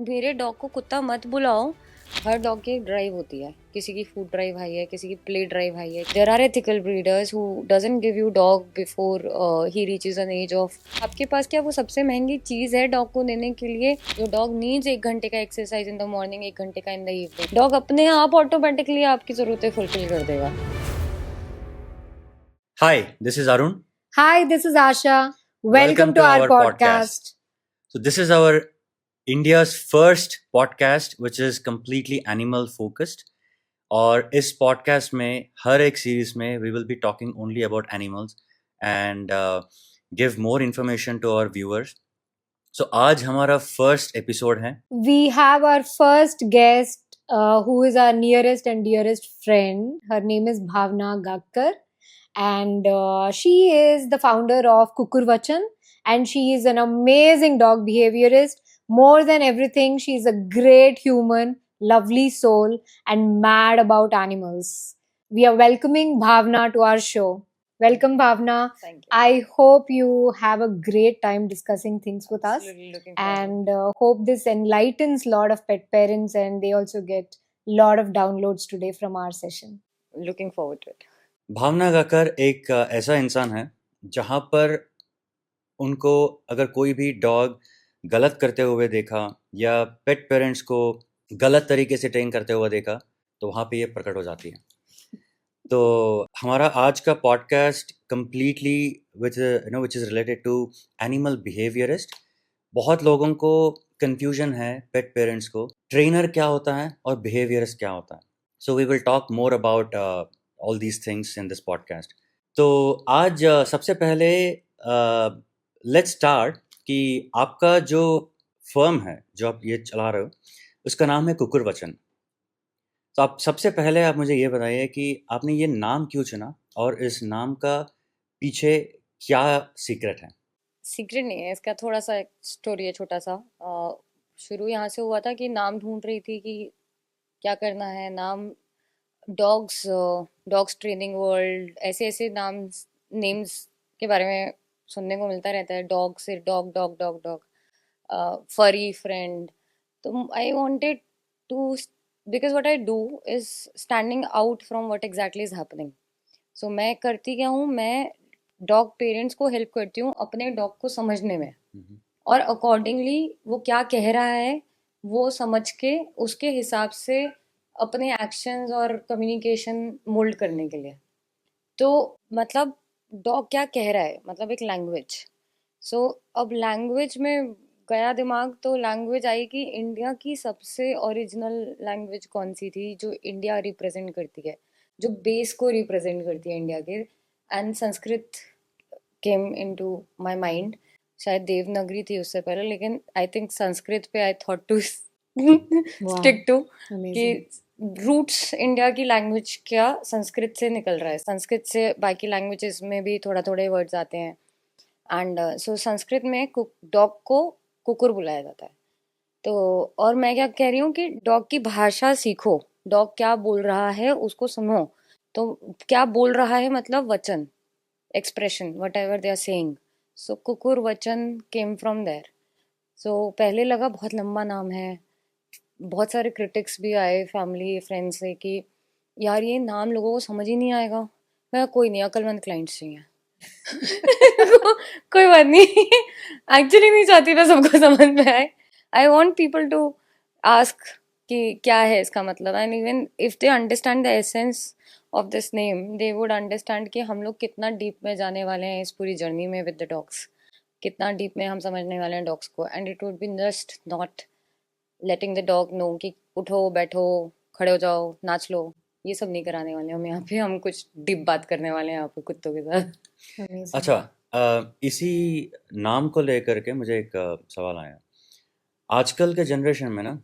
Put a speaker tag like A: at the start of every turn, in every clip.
A: मेरे डॉग को कुत्ता मत बुलाओ। हर डॉग की एक ड्राइव होती है, किसी की फूड ड्राइव हाई है, किसी की प्ले ड्राइव हाई है। There are ethical breeders who doesn't give you dog before he reaches an age of. आपके पास क्या वो सबसे महंगी चीज है डॉग को देने के लिए? जो डॉग नीड्स 1 घंटे का एक्सरसाइज इन द मॉर्निंग, 1 घंटे का इन द इवनिंग, डॉग अपने आप ऑटोमेटिकली आपकी जरूरतें फुलफिल कर देगा।
B: Hi, this is Arun.
C: Hi, this is Asha. Welcome to our podcast.
B: So this is our India's first podcast which is completely animal focused. और इस podcast में हर एक series में we will be talking only about animals and give more information to our viewers. So आज हमारा first episode है.
C: We have our first guest who is our nearest and dearest friend. Her name is Bhavna Gakkar. And she is the founder of Kukur Vachan, and she is an amazing dog behaviorist. More than everything, she is a great human, lovely soul, and mad about animals. We are welcoming Bhavna to our show. Welcome, Bhavna.
A: Thank you.
C: I hope you have a great time discussing things with us,
A: Absolutely looking forward.
C: and hope this enlightens a lot of pet parents, and they also get a lot of downloads today from our session.
A: Looking forward to it.
B: भावना गाकर एक ऐसा इंसान है जहाँ पर उनको अगर कोई भी डॉग गलत करते हुए देखा या पेट पेरेंट्स को गलत तरीके से ट्रेन करते हुए देखा तो वहाँ पे ये प्रकट हो जाती है। तो हमारा आज का podcast completely which is related to animal behaviourist. बहुत लोगों को कन्फ्यूजन है पेट पेरेंट्स को, ट्रेनर क्या होता है और बिहेवियरिस्ट क्या होता है। So we will talk more about all these things in this podcast. तो आज सबसे पहले लेट्स स्टार्ट कि आपका जो फर्म है जो आप ये चला रहे हो उसका नाम है कुकुर वचन। तो आप सबसे पहले आप मुझे ये बताइए कि आपने ये नाम क्यों चुना और इस नाम का पीछे क्या सीक्रेट है?
A: सीक्रेट नहीं है, इसका थोड़ा सा एक स्टोरी है छोटा सा। शुरू यहाँ से हुआ था कि नाम ढूंढ रही थी कि क्या करना है। नाम डॉग्स ट्रेनिंग वर्ल्ड, ऐसे ऐसे नेम्स के बारे में सुनने को मिलता रहता है। डॉग से dog dog dog dog, furry friend. तो I wanted to, because what I do is standing out from what exactly is happening. So मैं करती क्या हूँ, मैं डॉग पेरेंट्स को हेल्प करती हूँ अपने डॉग को समझने में, और अकॉर्डिंगली वो क्या कह रहा है वो समझ के उसके हिसाब से अपने एक्शंस और कम्युनिकेशन मोल्ड करने के लिए। तो मतलब डॉग क्या कह रहा है, मतलब एक लैंग्वेज। सो अब लैंग्वेज में गया दिमाग, तो लैंग्वेज आई कि इंडिया की सबसे ओरिजिनल लैंग्वेज कौन सी थी जो इंडिया रिप्रेजेंट करती है, जो बेस को रिप्रेजेंट करती है इंडिया के। And Sanskrit came into my mind. शायद देवनागरी थी उससे पहले, लेकिन आई थिंक संस्कृत पे I thought to stick to कि रूट्स इंडिया की लैंग्वेज क्या संस्कृत से निकल रहा है। संस्कृत से बाकी लैंग्वेजेस में भी थोड़ा थोड़े वर्ड्स आते हैं। एंड सो संस्कृत में डॉग को कुकुर बुलाया जाता है। तो और मैं क्या कह रही हूँ कि डॉग की भाषा सीखो, डॉग क्या बोल रहा है उसको सुनो। तो क्या बोल रहा है मतलब वचन, expression, whatever they are saying. So कुकुर वचन केम फ्रॉम देयर। सो पहले लगा बहुत लंबा नाम है, बहुत सारे क्रिटिक्स भी आए फैमिली फ्रेंड्स से कि यार ये नाम लोगों को समझ ही नहीं आएगा। मैं कोई नहीं, अक्लमंद क्लाइंट्स चाहिए। कोई बात नहीं, एक्चुअली नहीं चाहती मैं सबको समझ में आए। I want people to ask कि क्या है इसका मतलब, and even if they understand the essence of this name they would understand कि हम लोग कितना डीप में जाने वाले हैं इस पूरी जर्नी में विद द डॉग्स, कितना डीप में हम समझने वाले हैं डॉग्स को। And it would be just not letting the dog know कि उठो बैठो खड़े हो जाओ नाच लो, ये सब नहीं कराने वाले हम यहाँ पे। हम कुछ डीप बात करने वाले हैं यहाँ पे कुत्तों के साथ।
B: अच्छा, इसी नाम को लेकर के मुझे एक सवाल आया। आजकल के जनरेशन में ना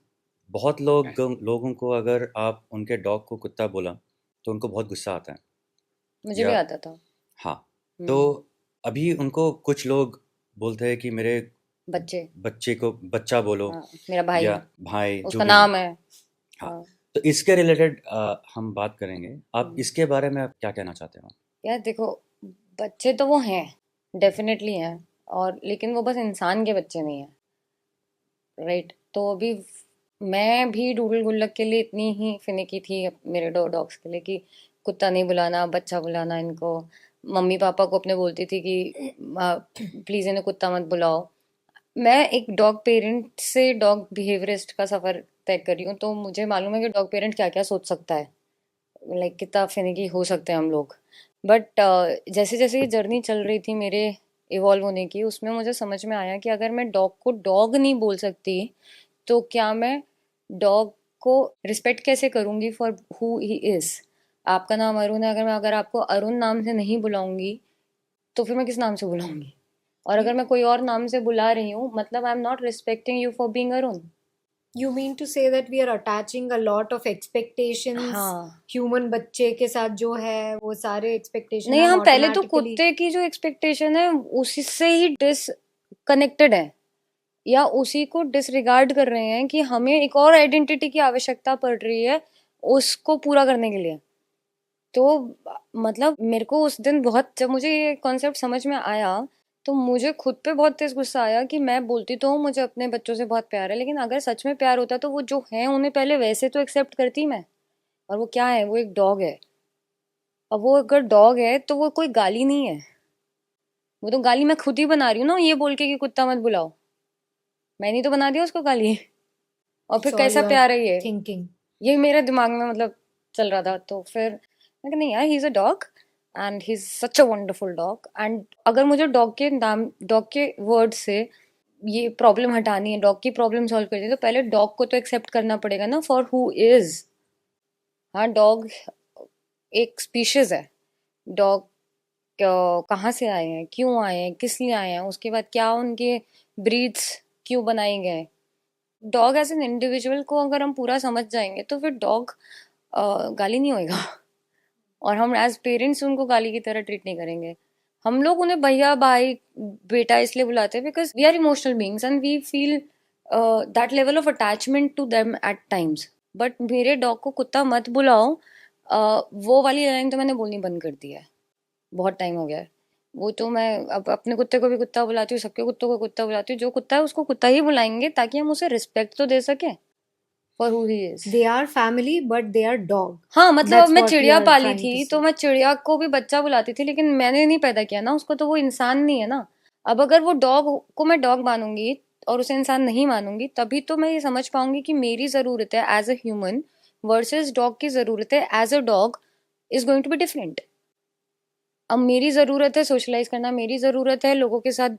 B: बहुत लोगों को अगर आप उनके डॉग को कुत्ता बोला तो उनको बहुत गुस्सा आता है।
A: मुझे भी आता था।
B: हाँ, तो अभी उनको कुछ लोग बोलते हैं कि मेरे बच्चे को बच्चा बोलो।
A: हाँ, मेरा भाई
B: या भाई
A: उसका नाम है।
B: हाँ, तो इसके रिलेटेड हम बात करेंगे। आप इसके बारे में आप क्या कहना चाहते हो?
A: यार देखो, बच्चे तो वो हैं, डेफिनेटली हैं, और लेकिन वो बस इंसान के बच्चे नहीं हैं, राइट। तो अभी मैं भी डूडल गुल्लक के लिए इतनी ही फिनिकी थी मेरे दो डॉग्स के लिए कि कुत्ता नहीं बुलाना, बच्चा बुलाना इनको। मम्मी पापा को अपने बोलती थी कि प्लीज इन्हें कुत्ता मत बुलाओ। मैं एक डॉग पेरेंट से डॉग बिहेवियरिस्ट का सफर तय कर रही हूँ, तो मुझे मालूम है कि डॉग पेरेंट क्या क्या सोच सकता है, लाइक कितना फिनिकी हो सकते हैं हम लोग। बट जैसे जैसे ये जर्नी चल रही थी मेरे इवॉल्व होने की, उसमें मुझे समझ में आया कि अगर मैं डॉग को डॉग नहीं बोल सकती तो क्या मैं डॉग को रिस्पेक्ट कैसे करूंगी फॉर हु ही इज। आपका नाम अरुण है, अगर आपको अरुण नाम से नहीं बुलाऊंगी तो फिर मैं किस नाम से बुलाऊंगी? और अगर मैं कोई और नाम से बुला रही हूँ, मतलब आई am not respecting you for being Arun.
C: You mean to say that we are attaching a lot of expectations
A: हाँ।
C: human बच्चे के साथ जो है वो सारे expectation
A: नहीं,
C: हम
A: हम पहले तो
C: automatically
A: कुत्ते की जो एक्सपेक्टेशन है उसी से ही डिसकनेक्टेड है, या उसी को डिसरिगार्ड कर रहे हैं कि हमें एक और आइडेंटिटी की आवश्यकता पड़ रही है उसको पूरा करने के लिए। तो मतलब मेरे को उस दिन बहुत, जब मुझे ये कॉन्सेप्ट समझ में आया तो मुझे खुद पे बहुत तेज गुस्सा आया कि मैं बोलती तो हूँ मुझे अपने बच्चों से बहुत प्यार है, लेकिन अगर सच में प्यार होता तो वो जो है उन्हें पहले वैसे तो एक्सेप्ट करती मैं। और वो क्या है? वो एक डॉग है। अब वो अगर डॉग है तो वो कोई गाली नहीं है, वो तो गाली मैं खुद ही बना रही हूँ ना, ये बोल के कि कुत्ता मत बुलाओ। मैंने ही तो बना दिया उसको गाली। और फिर
C: it's all
A: कैसा
C: your
A: प्यार है ये?
C: thinking.
A: ये मेरे दिमाग में मतलब चल रहा था। तो फिर मैं कहा नहीं यार, he is a dog and he is such a wonderful dog. And अगर मुझे डॉग के नाम, डॉग के वर्ड से ये प्रॉब्लम हटानी है, डॉग की प्रॉब्लम सॉल्व करनी है, तो पहले डॉग को तो एक्सेप्ट करना पड़ेगा ना फॉर हु इज। हाँ, डॉग एक स्पीशीज है। डॉग कहाँ से आए हैं, क्यों आए हैं, किस लिए आए हैं, उसके बाद क्या उनके ब्रीड्स क्यों बनाए गए। डॉग एज एन इंडिविजुअल को अगर हम पूरा समझ जाएंगे तो फिर डॉग गाली नहीं होएगा। और हम एज पेरेंट्स उनको गाली की तरह ट्रीट नहीं करेंगे। हम लोग उन्हें भैया, भाई, बेटा इसलिए बुलाते हैं because we are emotional beings and we feel that level of attachment to them at times. But मेरे डॉग को कुत्ता मत बुलाओ, वो वाली लाइन तो मैंने बोलनी बंद कर दी है, बहुत टाइम हो गया है। वो तो मैं अब अपने कुत्ते को भी कुत्ता बुलाती हूँ, सबके कुत्तों को कुत्ता बुलाती हूँ। जो कुत्ता है उसको कुत्ता ही बुलाएंगे ताकि हम उसे रिस्पेक्ट तो दे सके for who he is.
C: They are family but they are dog.
A: हाँ, मतलब अब
C: That's
A: मैं
C: what we
A: चिड़िया
C: are
A: पाली
C: trying to
A: थी तो
C: say.
A: मैं चिड़िया को भी बच्चा बुलाती थी, लेकिन मैंने नहीं पैदा किया ना उसको, तो वो इंसान नहीं है ना। अब अगर वो डॉग को मैं डॉग मानूंगी और उसे इंसान नहीं मानूंगी, तभी तो मैं ये समझ पाऊंगी कि मेरी जरूरत है as a human versus dog की जरूरत है as a dog is going to be different. अब मेरी ज़रूरत है सोशलाइज करना, मेरी ज़रूरत है लोगों के साथ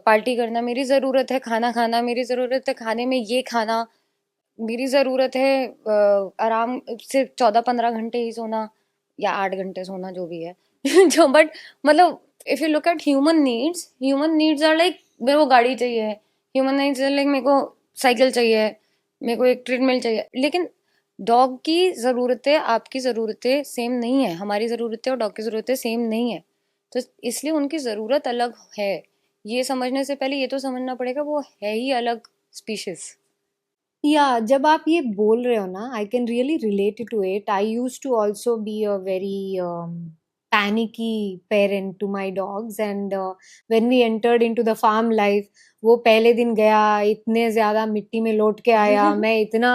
A: पार्टी करना, मेरी ज़रूरत है खाना खाना, मेरी ज़रूरत है खाने में ये खाना, मेरी ज़रूरत है आराम से 14-15 घंटे ही सोना या 8 घंटे सोना, जो भी है। जो बट मतलब if you look at human needs are like मेरे को गाड़ी चाहिए, ह्यूमन नीड्स आर लाइक मेरे को साइकिल चाहिए, मेरे को एक ट्रेडमिल चाहिए। लेकिन डॉग की ज़रूरतें आपकी ज़रूरतें सेम नहीं है, हमारी ज़रूरतें और डॉग की ज़रूरतें सेम नहीं है। तो इसलिए उनकी ज़रूरत अलग है। ये समझने से पहले ये तो समझना पड़ेगा वो है ही अलग स्पीशीज।
C: Yeah, जब आप ये बोल रहे हो ना, I can really relate to it. I used to also be a very panicky parent to my dogs, and when we entered into the farm life, वो पहले दिन गया, इतने ज्यादा मिट्टी में लौट के आया, मैं इतना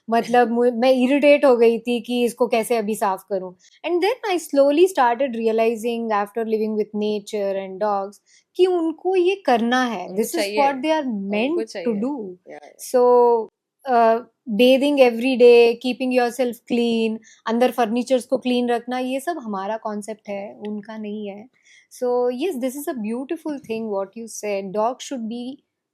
C: मतलब मैं इरिटेट हो गई थी कि इसको कैसे अभी साफ करूं. And then I slowly started realizing after living with nature and dogs कि उनको ये करना है.
A: उनको
C: This is
A: चाहिए,
C: what they are
A: उनको
C: meant to
A: चाहिए।
C: do.
A: या
C: So bathing every day, keeping yourself clean, अंदर फर्नीचर्स को क्लीन रखना, ये सब हमारा कॉन्सेप्ट है, उनका नहीं है. So yes, this is a beautiful thing what you said. Dog should be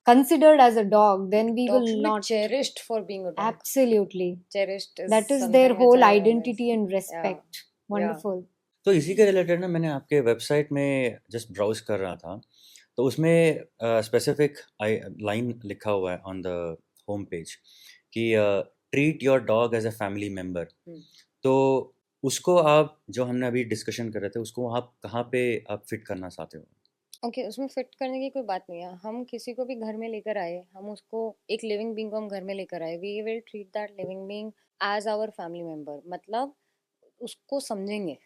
C: considered as a dog, then we
A: dog
C: will
A: should be
C: not.
A: Cherished for being a dog.
C: Absolutely.
A: Cherished is
C: That is their
A: something which
C: whole
A: I always.
C: identity and
A: या
C: respect.
A: या
C: Wonderful.
B: तो इसी के related ना मैंने आपके website में just browse कर रहा था, तो उसमें स्पेसिफिक लाइन लिखा हुआ है ऑन द होम पेज कि treat your dog as a family member. तो उसको आप, जो हमने अभी डिस्कशन कर रहे थे, उसको आप कहाँ पे आप फिट करना चाहते हो?
A: ओके, उसमें फिट करने की कोई बात नहीं है। हम किसी को भी घर में लेकर आए, हम उसको एक लिविंग बीइंग को हम घर में लेकर आए, we will treat that living being as our family member. मतलब उसको समझेंगे।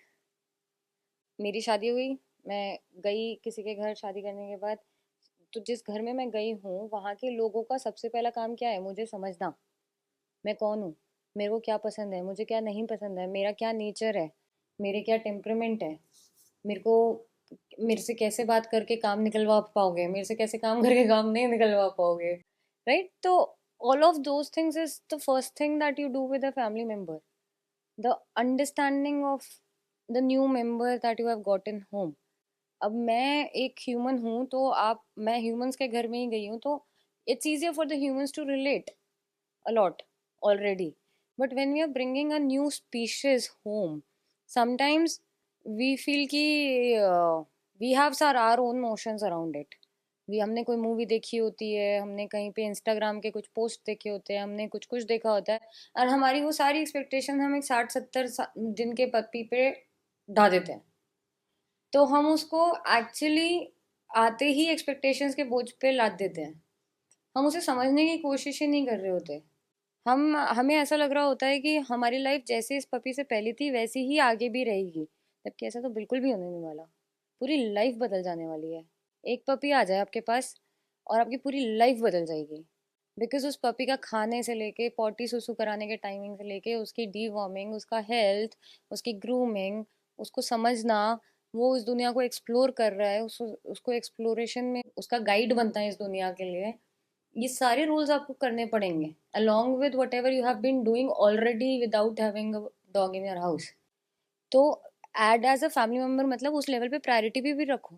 A: मेरी शादी हुई, मैं गई किसी के घर शादी करने के बाद, तो जिस घर में मैं गई हूँ वहाँ के लोगों का सबसे पहला काम क्या है, मुझे समझना, मैं कौन हूँ, मेरे को क्या पसंद है, मुझे क्या नहीं पसंद है, मेरा क्या नेचर है, मेरे क्या टेम्परामेंट है, मेरे को मेरे से कैसे बात करके काम निकलवा पाओगे, मेरे से कैसे काम करके काम नहीं निकलवा पाओगे, राइट? तो all of those things is the first thing that you do with a family member, the understanding of the new member that you have got in home. अब मैं एक ह्यूमन हूँ, तो आप मैं ह्यूमंस के घर में ही गई हूँ, तो it's easier for the humans to relate a lot already. But when we are bringing a new species home, sometimes we feel कि we have our own notions around it. हमने कोई मूवी देखी होती है, हमने कहीं पे इंस्टाग्राम के कुछ पोस्ट देखे होते हैं, हमने कुछ कुछ देखा होता है, और हमारी वो सारी एक्सपेक्टेशन हम एक 60-70 दिन के पत्ती पे डाल देते हैं। तो हम उसको एक्चुअली आते ही एक्सपेक्टेशंस के बोझ पे लाद देते हैं, हम उसे समझने की कोशिश ही नहीं कर रहे होते। हमें ऐसा लग रहा होता है कि हमारी लाइफ जैसे इस पपी से पहले थी वैसी ही आगे भी रहेगी, जबकि ऐसा तो बिल्कुल भी होने नहीं वाला। पूरी लाइफ बदल जाने वाली है। एक पपी आ जाए आपके पास और आपकी पूरी लाइफ बदल जाएगी, बिकॉज उस पपी का खाने से लेके पॉटी सुसु कराने के टाइमिंग से लेके उसकी डीवॉर्मिंग, उसका हेल्थ, उसकी ग्रूमिंग, उसको समझना, वो इस दुनिया को एक्सप्लोर कर रहा है, उसको एक्सप्लोरेशन में उसका गाइड बनता है इस दुनिया के लिए, ये सारे रूल्स आपको करने पड़ेंगे along with whatever you have been doing already without having a dog in your house. तो add as a family member मतलब उस लेवल पे प्रायोरिटी भी रखो।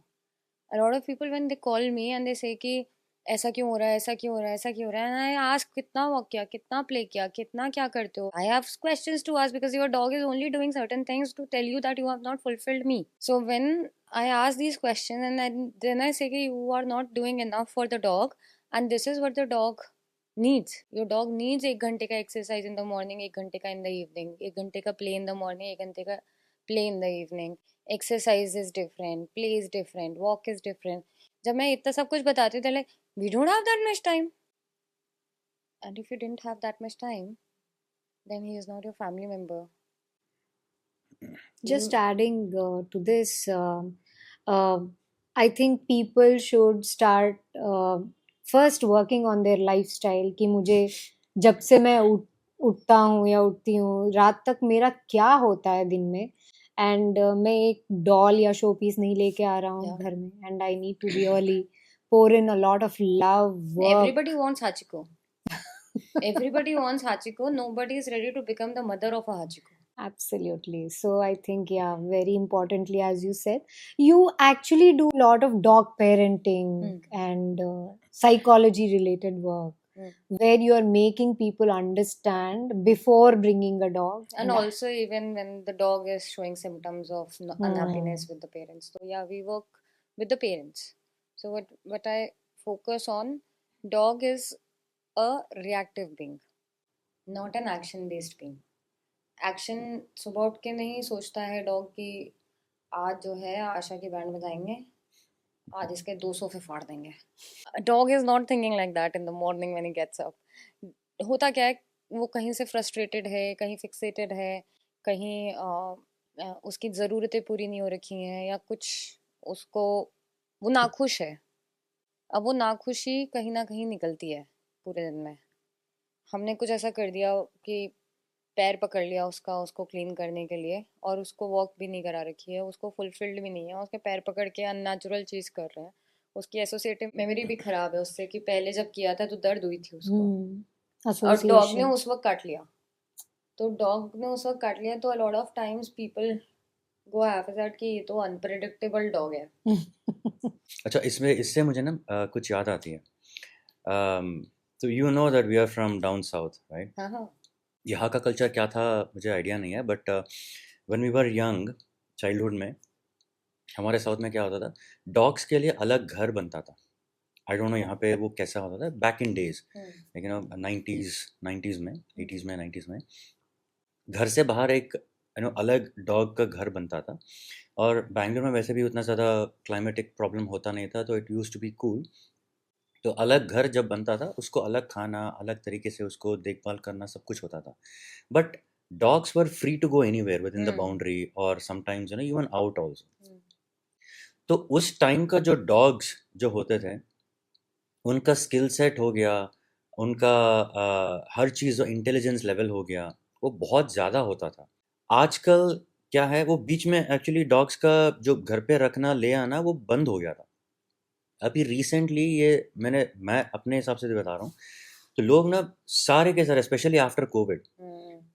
A: a lot of people when they call me and they say कि ऐसा क्यों हो रहा है, ऐसा क्यों हो रहा है, ऐसा क्यों हो रहा है, and I ask कितना वॉक किया, कितना प्ले किया, कितना क्या करते हो, I have questions to ask because your dog is only doing certain things to tell you that you have not fulfilled me. So when I ask these questions and then I say कि you are not doing enough for the dog and this is what the dog needs. Your dog needs 1 घंटे का exercise in the morning, 1 घंटे का इन the evening, 1 घंटे का play in the morning, 1 घंटे का play in the evening, exercise is different, play is different, walk is different. जब मैं इतना सब कुछ बताती थी, like we don't have that much time, and if you didn't have that much time then he is not your family member.
C: Just adding to this, I think people should start first working on their lifestyle कि मुझे जब से मैं उठता हूँ या उठती हूँ रात तक मेरा क्या होता है दिन में, एंड मैं एक डॉल या शो पीस नहीं लेके आ रहा हूँ घर में, and I need to really pour in a lot of love, work.
A: Everybody wants Hachiko. Everybody wants Hachiko. Nobody is ready to become the mother of a Hachiko.
C: Absolutely. So I think, yeah, very importantly, as you said, you actually do a lot of dog parenting and psychology related work where you are making people understand before bringing a dog.
A: And also even when the dog is showing symptoms of unhappiness with the parents. So yeah, we work with the parents. So what I focus on, dog is a reactive being, not an action based being. Action सुबह उठ के नहीं सोचता है dog कि आज जो है आशा की बैंड बजाएंगे, आज इसके 2 सोफे फाड़ देंगे। Dog is not thinking like that in the morning when he gets up. होता क्या है, वो कहीं से फ्रस्ट्रेटेड है, कहीं फिक्सेटेड है, कहीं उसकी ज़रूरतें पूरी नहीं हो रखी हैं, या कुछ उसको वो नाखुश है। अब वो नाखुशी कहीं ना कहीं निकलती है पूरे दिन में। हमने कुछ ऐसा कर दिया कि पैर पकड़ लिया उसका, उसको क्लीन करने के लिए, और उसको वॉक भी नहीं करा रखी है, उसको फुलफिल्ड भी नहीं है, उसके पैर पकड़ के अननेचुरल चीज़ कर रहे हैं। उसकी एसोसिएटिव मेमोरी भी खराब है उससे कि पहले जब किया था तो दर्द हुई थी उसको, और डॉग ने उस वक्त काट लिया, तो डॉग ने उस वक्त काट लिया, तो अ lot of times people go have that कि ये तो अनप्रेडिक्टेबल डॉग है।
B: अच्छा, इससे मुझे ना कुछ याद आती है। तो you know that we are from down south, right?
A: हाँ,
B: यहाँ का कल्चर क्या था मुझे आइडिया नहीं है, but when we were young, childhood में हमारे साउथ में क्या होता था, डॉग्स के लिए अलग घर बनता था। आई डोंट नो यहाँ पे वो कैसा होता था बैक इन डेज, लेकिन 90s में, 80s में, 90s में घर से बाहर एक अलग डॉग का घर बनता था। और बैंगलोर में वैसे भी उतना ज़्यादा क्लाइमेटिक प्रॉब्लम होता नहीं था, तो it used to be cool. तो अलग घर जब बनता था, उसको अलग खाना, अलग तरीके से उसको देखभाल करना, सब कुछ होता था। But dogs were free to go anywhere within the boundary, और समटाइम्स इवन आउट ऑल्सो। तो उस टाइम का जो डॉग्स जो होते थे, उनका स्किल सेट हो गया, उनका हर चीज़ जो इंटेलिजेंस लेवल हो गया, वो बहुत ज़्यादा होता था। आजकल क्या है, वो बीच में एक्चुअली डॉग्स का जो घर पे रखना ले आना वो बंद हो गया था। अभी रिसेंटली ये मैं अपने हिसाब से बता रहा हूँ, तो लोग ना सारे के सारे स्पेशली आफ्टर कोविड,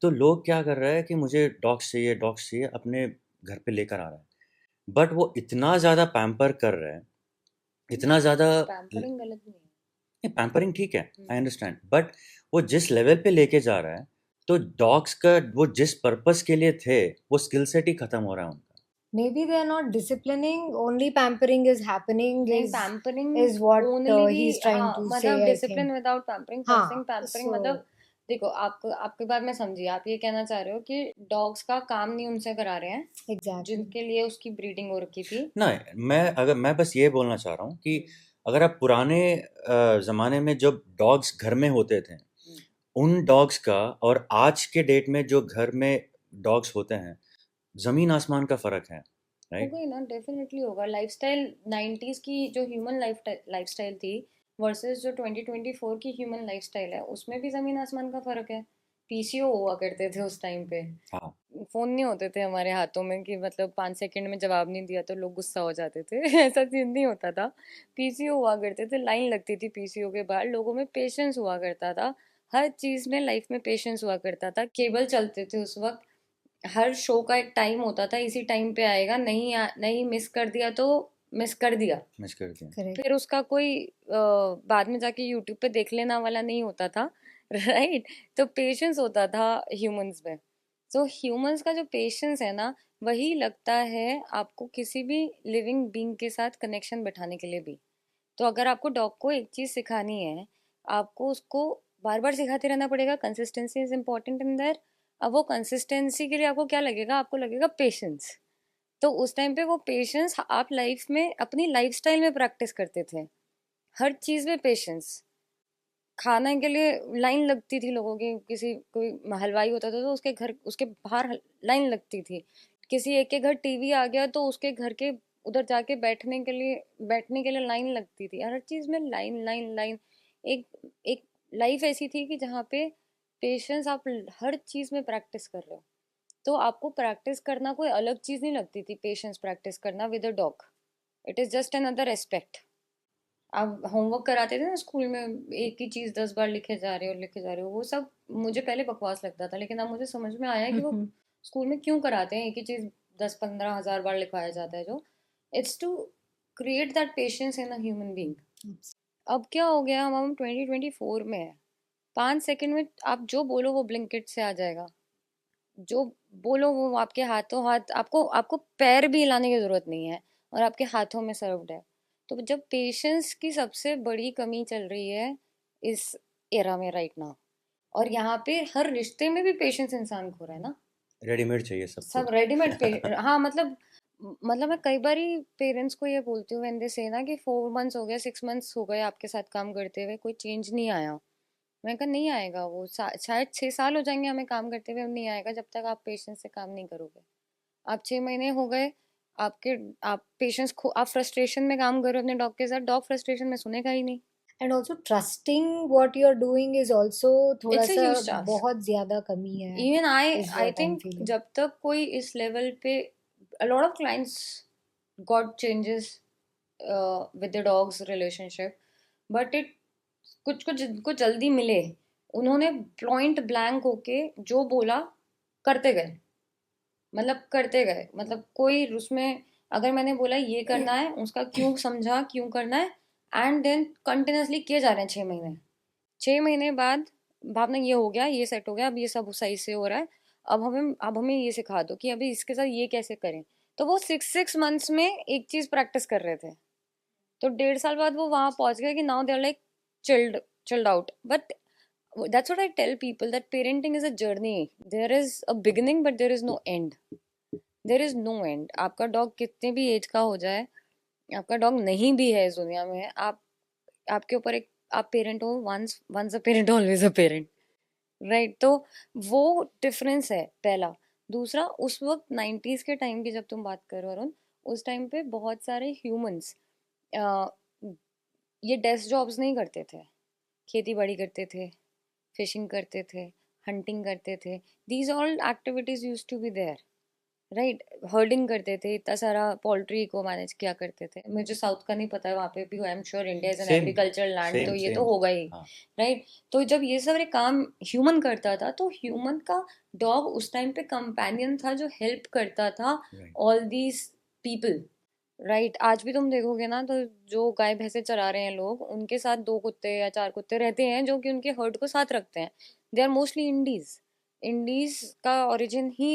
B: तो लोग क्या कर रहे हैं कि मुझे डॉग्स चाहिए अपने घर पे लेकर आ रहे हैं। बट वो इतना ज़्यादा पैम्पर कर रहे हैं, इतना ज़्यादा
A: पैम्परिंग गलत नहीं है।
B: नहीं, पैम्परिंग ठीक है, आई अंडरस्टैंड, बट वो जिस लेवल पे लेके जा रहा है, तो डॉग्स का वो जिस पर्पस के लिए थे, वो स्किल सेट ही खत्म हो रहा है उनका।
C: Maybe they are not disciplining, only pampering is happening,
A: नहीं,
C: is
A: pampering
C: what
A: only
C: he's trying
A: हाँ,
C: to say,
A: मतलब
C: I think.
A: Discipline without pampering, first thing
C: हाँ,
A: पैम्परिंग
C: so
A: मतलब देखो, आपको आपकी बात मैं समझी, आप ये कहना चाह रहे हो कि डॉग्स का काम नहीं उनसे करा रहे हैं
C: exactly.
A: जिनके लिए उसकी ब्रीडिंग हो रखी थी।
B: नहीं, मैं बस ये बोलना चाह रहा हूँ कि अगर आप पुराने ज़माने में जब डॉग्स घर में होते थे, उन डॉग्स का और आज के डेट में जो घर में डॉग्स होते हैं, ज़मीन आसमान का फ़र्क है, राइट?
A: होगा ही ना, डेफिनेटली होगा। लाइफस्टाइल 90s की जो ह्यूमन लाइफस्टाइल थी वर्सेस जो 2024 की ह्यूमन लाइफस्टाइल है, उसमें भी ज़मीन आसमान का फ़र्क है। पीसीओ हुआ करते थे उस टाइम पे,
B: हाँ,
A: फोन नहीं होते थे हमारे हाथों में कि मतलब 5 सेकंड में जवाब नहीं दिया तो लोग गुस्सा हो जाते थे ऐसा सीन नहीं होता था। पीसीओ हुआ करते थे, लाइन लगती थी पीसीओ के बाहर, लोगों में पेशेंस हुआ करता था, हर चीज में लाइफ में पेशेंस हुआ करता था। केबल चलते थे उस वक्त, हर शो का एक टाइम होता था, इसी टाइम पे आएगा, नहीं मिस कर दिया तो मिस कर दिया।
B: मिस कर दिया।
C: correct.
A: फिर उसका कोई बाद में जाके यूट्यूब पे देख लेना वाला नहीं होता था राइट। तो पेशेंस होता था ह्यूमंस में। सो ह्यूमंस का जो पेशेंस है ना, वही लगता है आपको किसी भी लिविंग बीइंग के साथ कनेक्शन बैठाने के लिए भी। तो अगर आपको डॉग को एक चीज सिखानी है, आपको उसको बार बार सिखाते रहना पड़ेगा। Consistency is important in their. अब वो कंसिस्टेंसी के लिए आपको क्या लगेगा, आपको लगेगा पेशेंस। तो उस टाइम पे वो पेशेंस आप लाइफ में अपनी लाइफस्टाइल में प्रैक्टिस करते थे, हर चीज में पेशेंस। खाने के लिए लाइन लगती थी लोगों की, किसी कोई हलवाई होता था तो उसके घर, उसके बाहर लाइन लगती थी। किसी एक के घर टीवी आ गया तो उसके घर के उधर जाके बैठने के लिए लाइन लगती थी। हर चीज में लाइन लाइन लाइन। एक एक लाइफ ऐसी थी कि जहाँ पे पेशेंस आप हर चीज में प्रैक्टिस कर रहे हो। तो आपको प्रैक्टिस करना कोई अलग चीज नहीं लगती थी, पेशेंस प्रैक्टिस करना with a dog, it is just another aspect. आप होमवर्क कराते थे ना स्कूल में, एक ही चीज 10 बार लिखे जा रहे हो, वो सब मुझे पहले बकवास लगता था, लेकिन अब मुझे समझ में आया कि वो स्कूल में क्यों कराते हैं, एक ही चीज 10-15 हज़ार बार लिखवाया जाता है। जो it's to create that patience in a human being. अब क्या हो गया, हम 2024 में है, 5 सेकंड में आप जो बोलो वो ब्लिंकिट से आ जाएगा, जो बोलो वो आपके हाथों हाथ, आपको आपको पैर भी हिलाने की जरूरत नहीं है और आपके हाथों में सर्व्ड है। तो जब पेशेंस की सबसे बड़ी कमी चल रही है इस एरा में राइट नाउ, और यहाँ पे हर रिश्ते में भी पेशेंस इंसान खो रहा है ना।
B: रेडीमेड चाहिए
A: सब
B: सबको।
A: रेडीमेड पे हाँ, मतलब मैं कई बार पेरेंट्स को ये बोलती हूँ, व्हेन दे से ना कि 4 मंथ्स हो गए, 6 मंथ्स हो गए आपके साथ काम करते हुए, कोई चेंज नहीं आया। मैं कहा नहीं आएगा, वो शायद 6 साल हो जाएंगे हमें काम करते हुए, नहीं आएगा जब तक आप पेशेंस से काम नहीं करोगे। आप 6 महीने हो गए, आपके आप पेशेंस खो, आप फ्रस्ट्रेशन में काम कर रहे हो अपने डॉग के साथ, डॉग फ्रस्ट्रेशन में सुनेगा ही नहीं।
C: And also trusting what you're doing is also थोड़ा
A: इट्स अ
C: सा
A: ह्यूज टास्क।
C: बहुत ज्यादा कमी है,
A: even I
C: is
A: I
C: what I'm
A: think
C: feeling.
A: जब तक कोई इस लेवल पे, a lot of clients got changes with the dogs relationship, but it कुछ कुछ जिनको जल्दी मिले, उन्होंने पॉइंट ब्लैंक होके जो बोला करते गए, मतलब करते गए, मतलब कोई उसमें, अगर मैंने बोला ये करना है, उसका क्यों समझा क्यों करना है, एंड देन कंटिन्यूसली किए जा रहे हैं 6 महीने। 6 महीने बाद भावना ये हो गया, ये सेट हो गया, अब ये सब सही से हो रहा है, अब हमें ये सिखा दो कि अभी इसके साथ ये कैसे करें। तो वो 6 मंथ्स में एक चीज प्रैक्टिस कर रहे थे, तो 1.5 साल बाद वो वहां पहुंच गए कि now they are like chilled chilled out. But that's what I tell people, that parenting is a journey. There is a beginning but there is no end. There is no end. आपका dog कितने भी as का हो जाए, आपका dog नहीं भी है इस दुनिया में, आप आपके ऊपर एक, आप पेरेंट हो, once once a parent always a parent, right. तो वो डिफरेंस है पहला। दूसरा, उस वक्त 90s के टाइम की जब तुम बात करो अरुण, उस टाइम पे बहुत सारे ह्यूमंस ये डेस्क जॉब्स नहीं करते थे, खेती बाड़ी करते थे, फिशिंग करते थे, हंटिंग करते थे, these all activities use to be there, right. Herding करते थे, इतना सारा पोल्ट्री को मैनेज किया करते थे। मुझे साउथ का नहीं पता है, वहाँ पे भी I am sure India is an
B: same
A: agricultural land, तो
B: सेम
A: ये तो
B: सेम।
A: होगा ही,
B: हाँ
A: राइट। तो जब ये सारे काम ह्यूमन करता था, तो ह्यूमन का डॉग उस टाइम पे कंपेनियन था जो हेल्प करता था
B: right.
A: All these people, right. आज भी तुम देखोगे ना, तो जो गाय भैंसे चरा रहे हैं लोग, उनके साथ 2 कुत्ते या 4 कुत्ते रहते हैं जो कि उनके हर्ड को साथ रखते हैं। They are mostly indies. Indies का ओरिजिन ही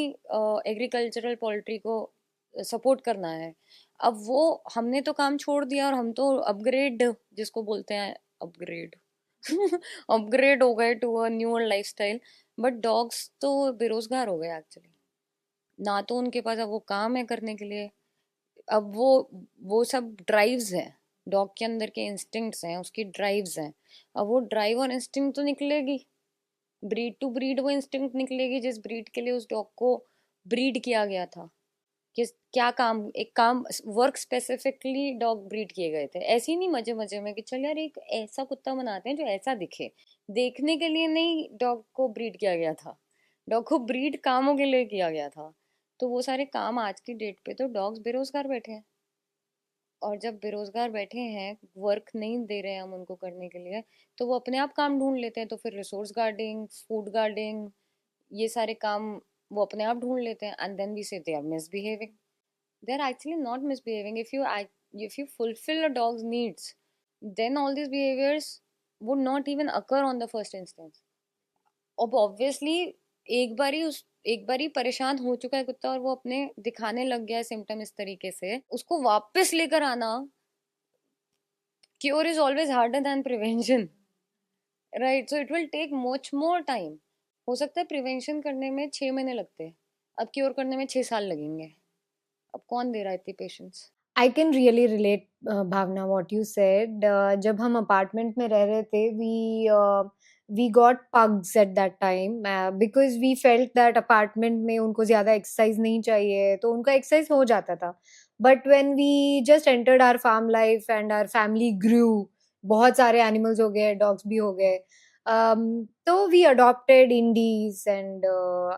A: एग्रीकल्चरल पोल्ट्री को सपोर्ट करना है। अब वो हमने तो काम छोड़ दिया और हम तो अपग्रेड, जिसको बोलते हैं अपग्रेड, अपग्रेड हो गए to a newer lifestyle. But dogs तो बेरोजगार हो गए एक्चुअली, ना तो उनके पास अब वो काम है करने के लिए। अब वो सब ड्राइव्स हैं, डॉग के अंदर के इंस्टिंक्ट्स हैं, उसकी ड्राइव्स हैं। अब वो ड्राइव और इंस्टिंक्ट तो निकलेगी, ब्रीड टू ब्रीड वो इंस्टिंक्ट निकलेगी जिस ब्रीड के लिए उस डॉग को ब्रीड किया गया था। किस क्या काम, एक काम, वर्क स्पेसिफिकली डॉग ब्रीड किए गए थे। ऐसे ही नहीं मजे मजे में कि चल यार एक ऐसा कुत्ता बनाते हैं जो ऐसा दिखे, देखने के लिए नहीं डॉग को ब्रीड किया गया था। डॉग को ब्रीड कामों के लिए किया गया था। तो वो सारे काम आज की डेट पे तो डॉग्स बेरोजगार बैठे हैं। और जब बेरोजगार बैठे हैं, वर्क नहीं दे रहे हैं हम उनको करने के लिए, तो वो अपने आप काम ढूंढ लेते हैं। तो फिर रिसोर्स गार्डिंग, फूड गार्डिंग, ये सारे काम वो अपने आप ढूंढ लेते हैं। And then we say they are misbehaving. They are actually not misbehaving. If you fulfil a dog's needs, then all these behaviors would not even occur on the first instance. अब ऑब्वियसली एक बारी परेशान हो चुका है कुत्ता और वो अपने दिखाने लग गया है सिम्टम इस तरीके से, उसको वापस लेकर आना, cure is always harder than prevention, right. So it will take much more time. हो सकता है प्रिवेंशन करने में 6 महीने लगते हैं, अब क्योर करने में 6 साल लगेंगे। अब कौन दे रहा है इतनी patience.
C: I can really relate, Bhavna, what you said. जब हम अपार्टमेंट में रह रहे थे, we got pugs at that time, because we felt that apartment में उनको ज़्यादा एक्सरसाइज नहीं चाहिए, तो उनका एक्सरसाइज हो जाता था. But when we just entered our farm life and our family grew, बहुत सारे एनिमल्स हो गए, डॉग्स भी हो गए. So we adopted indies and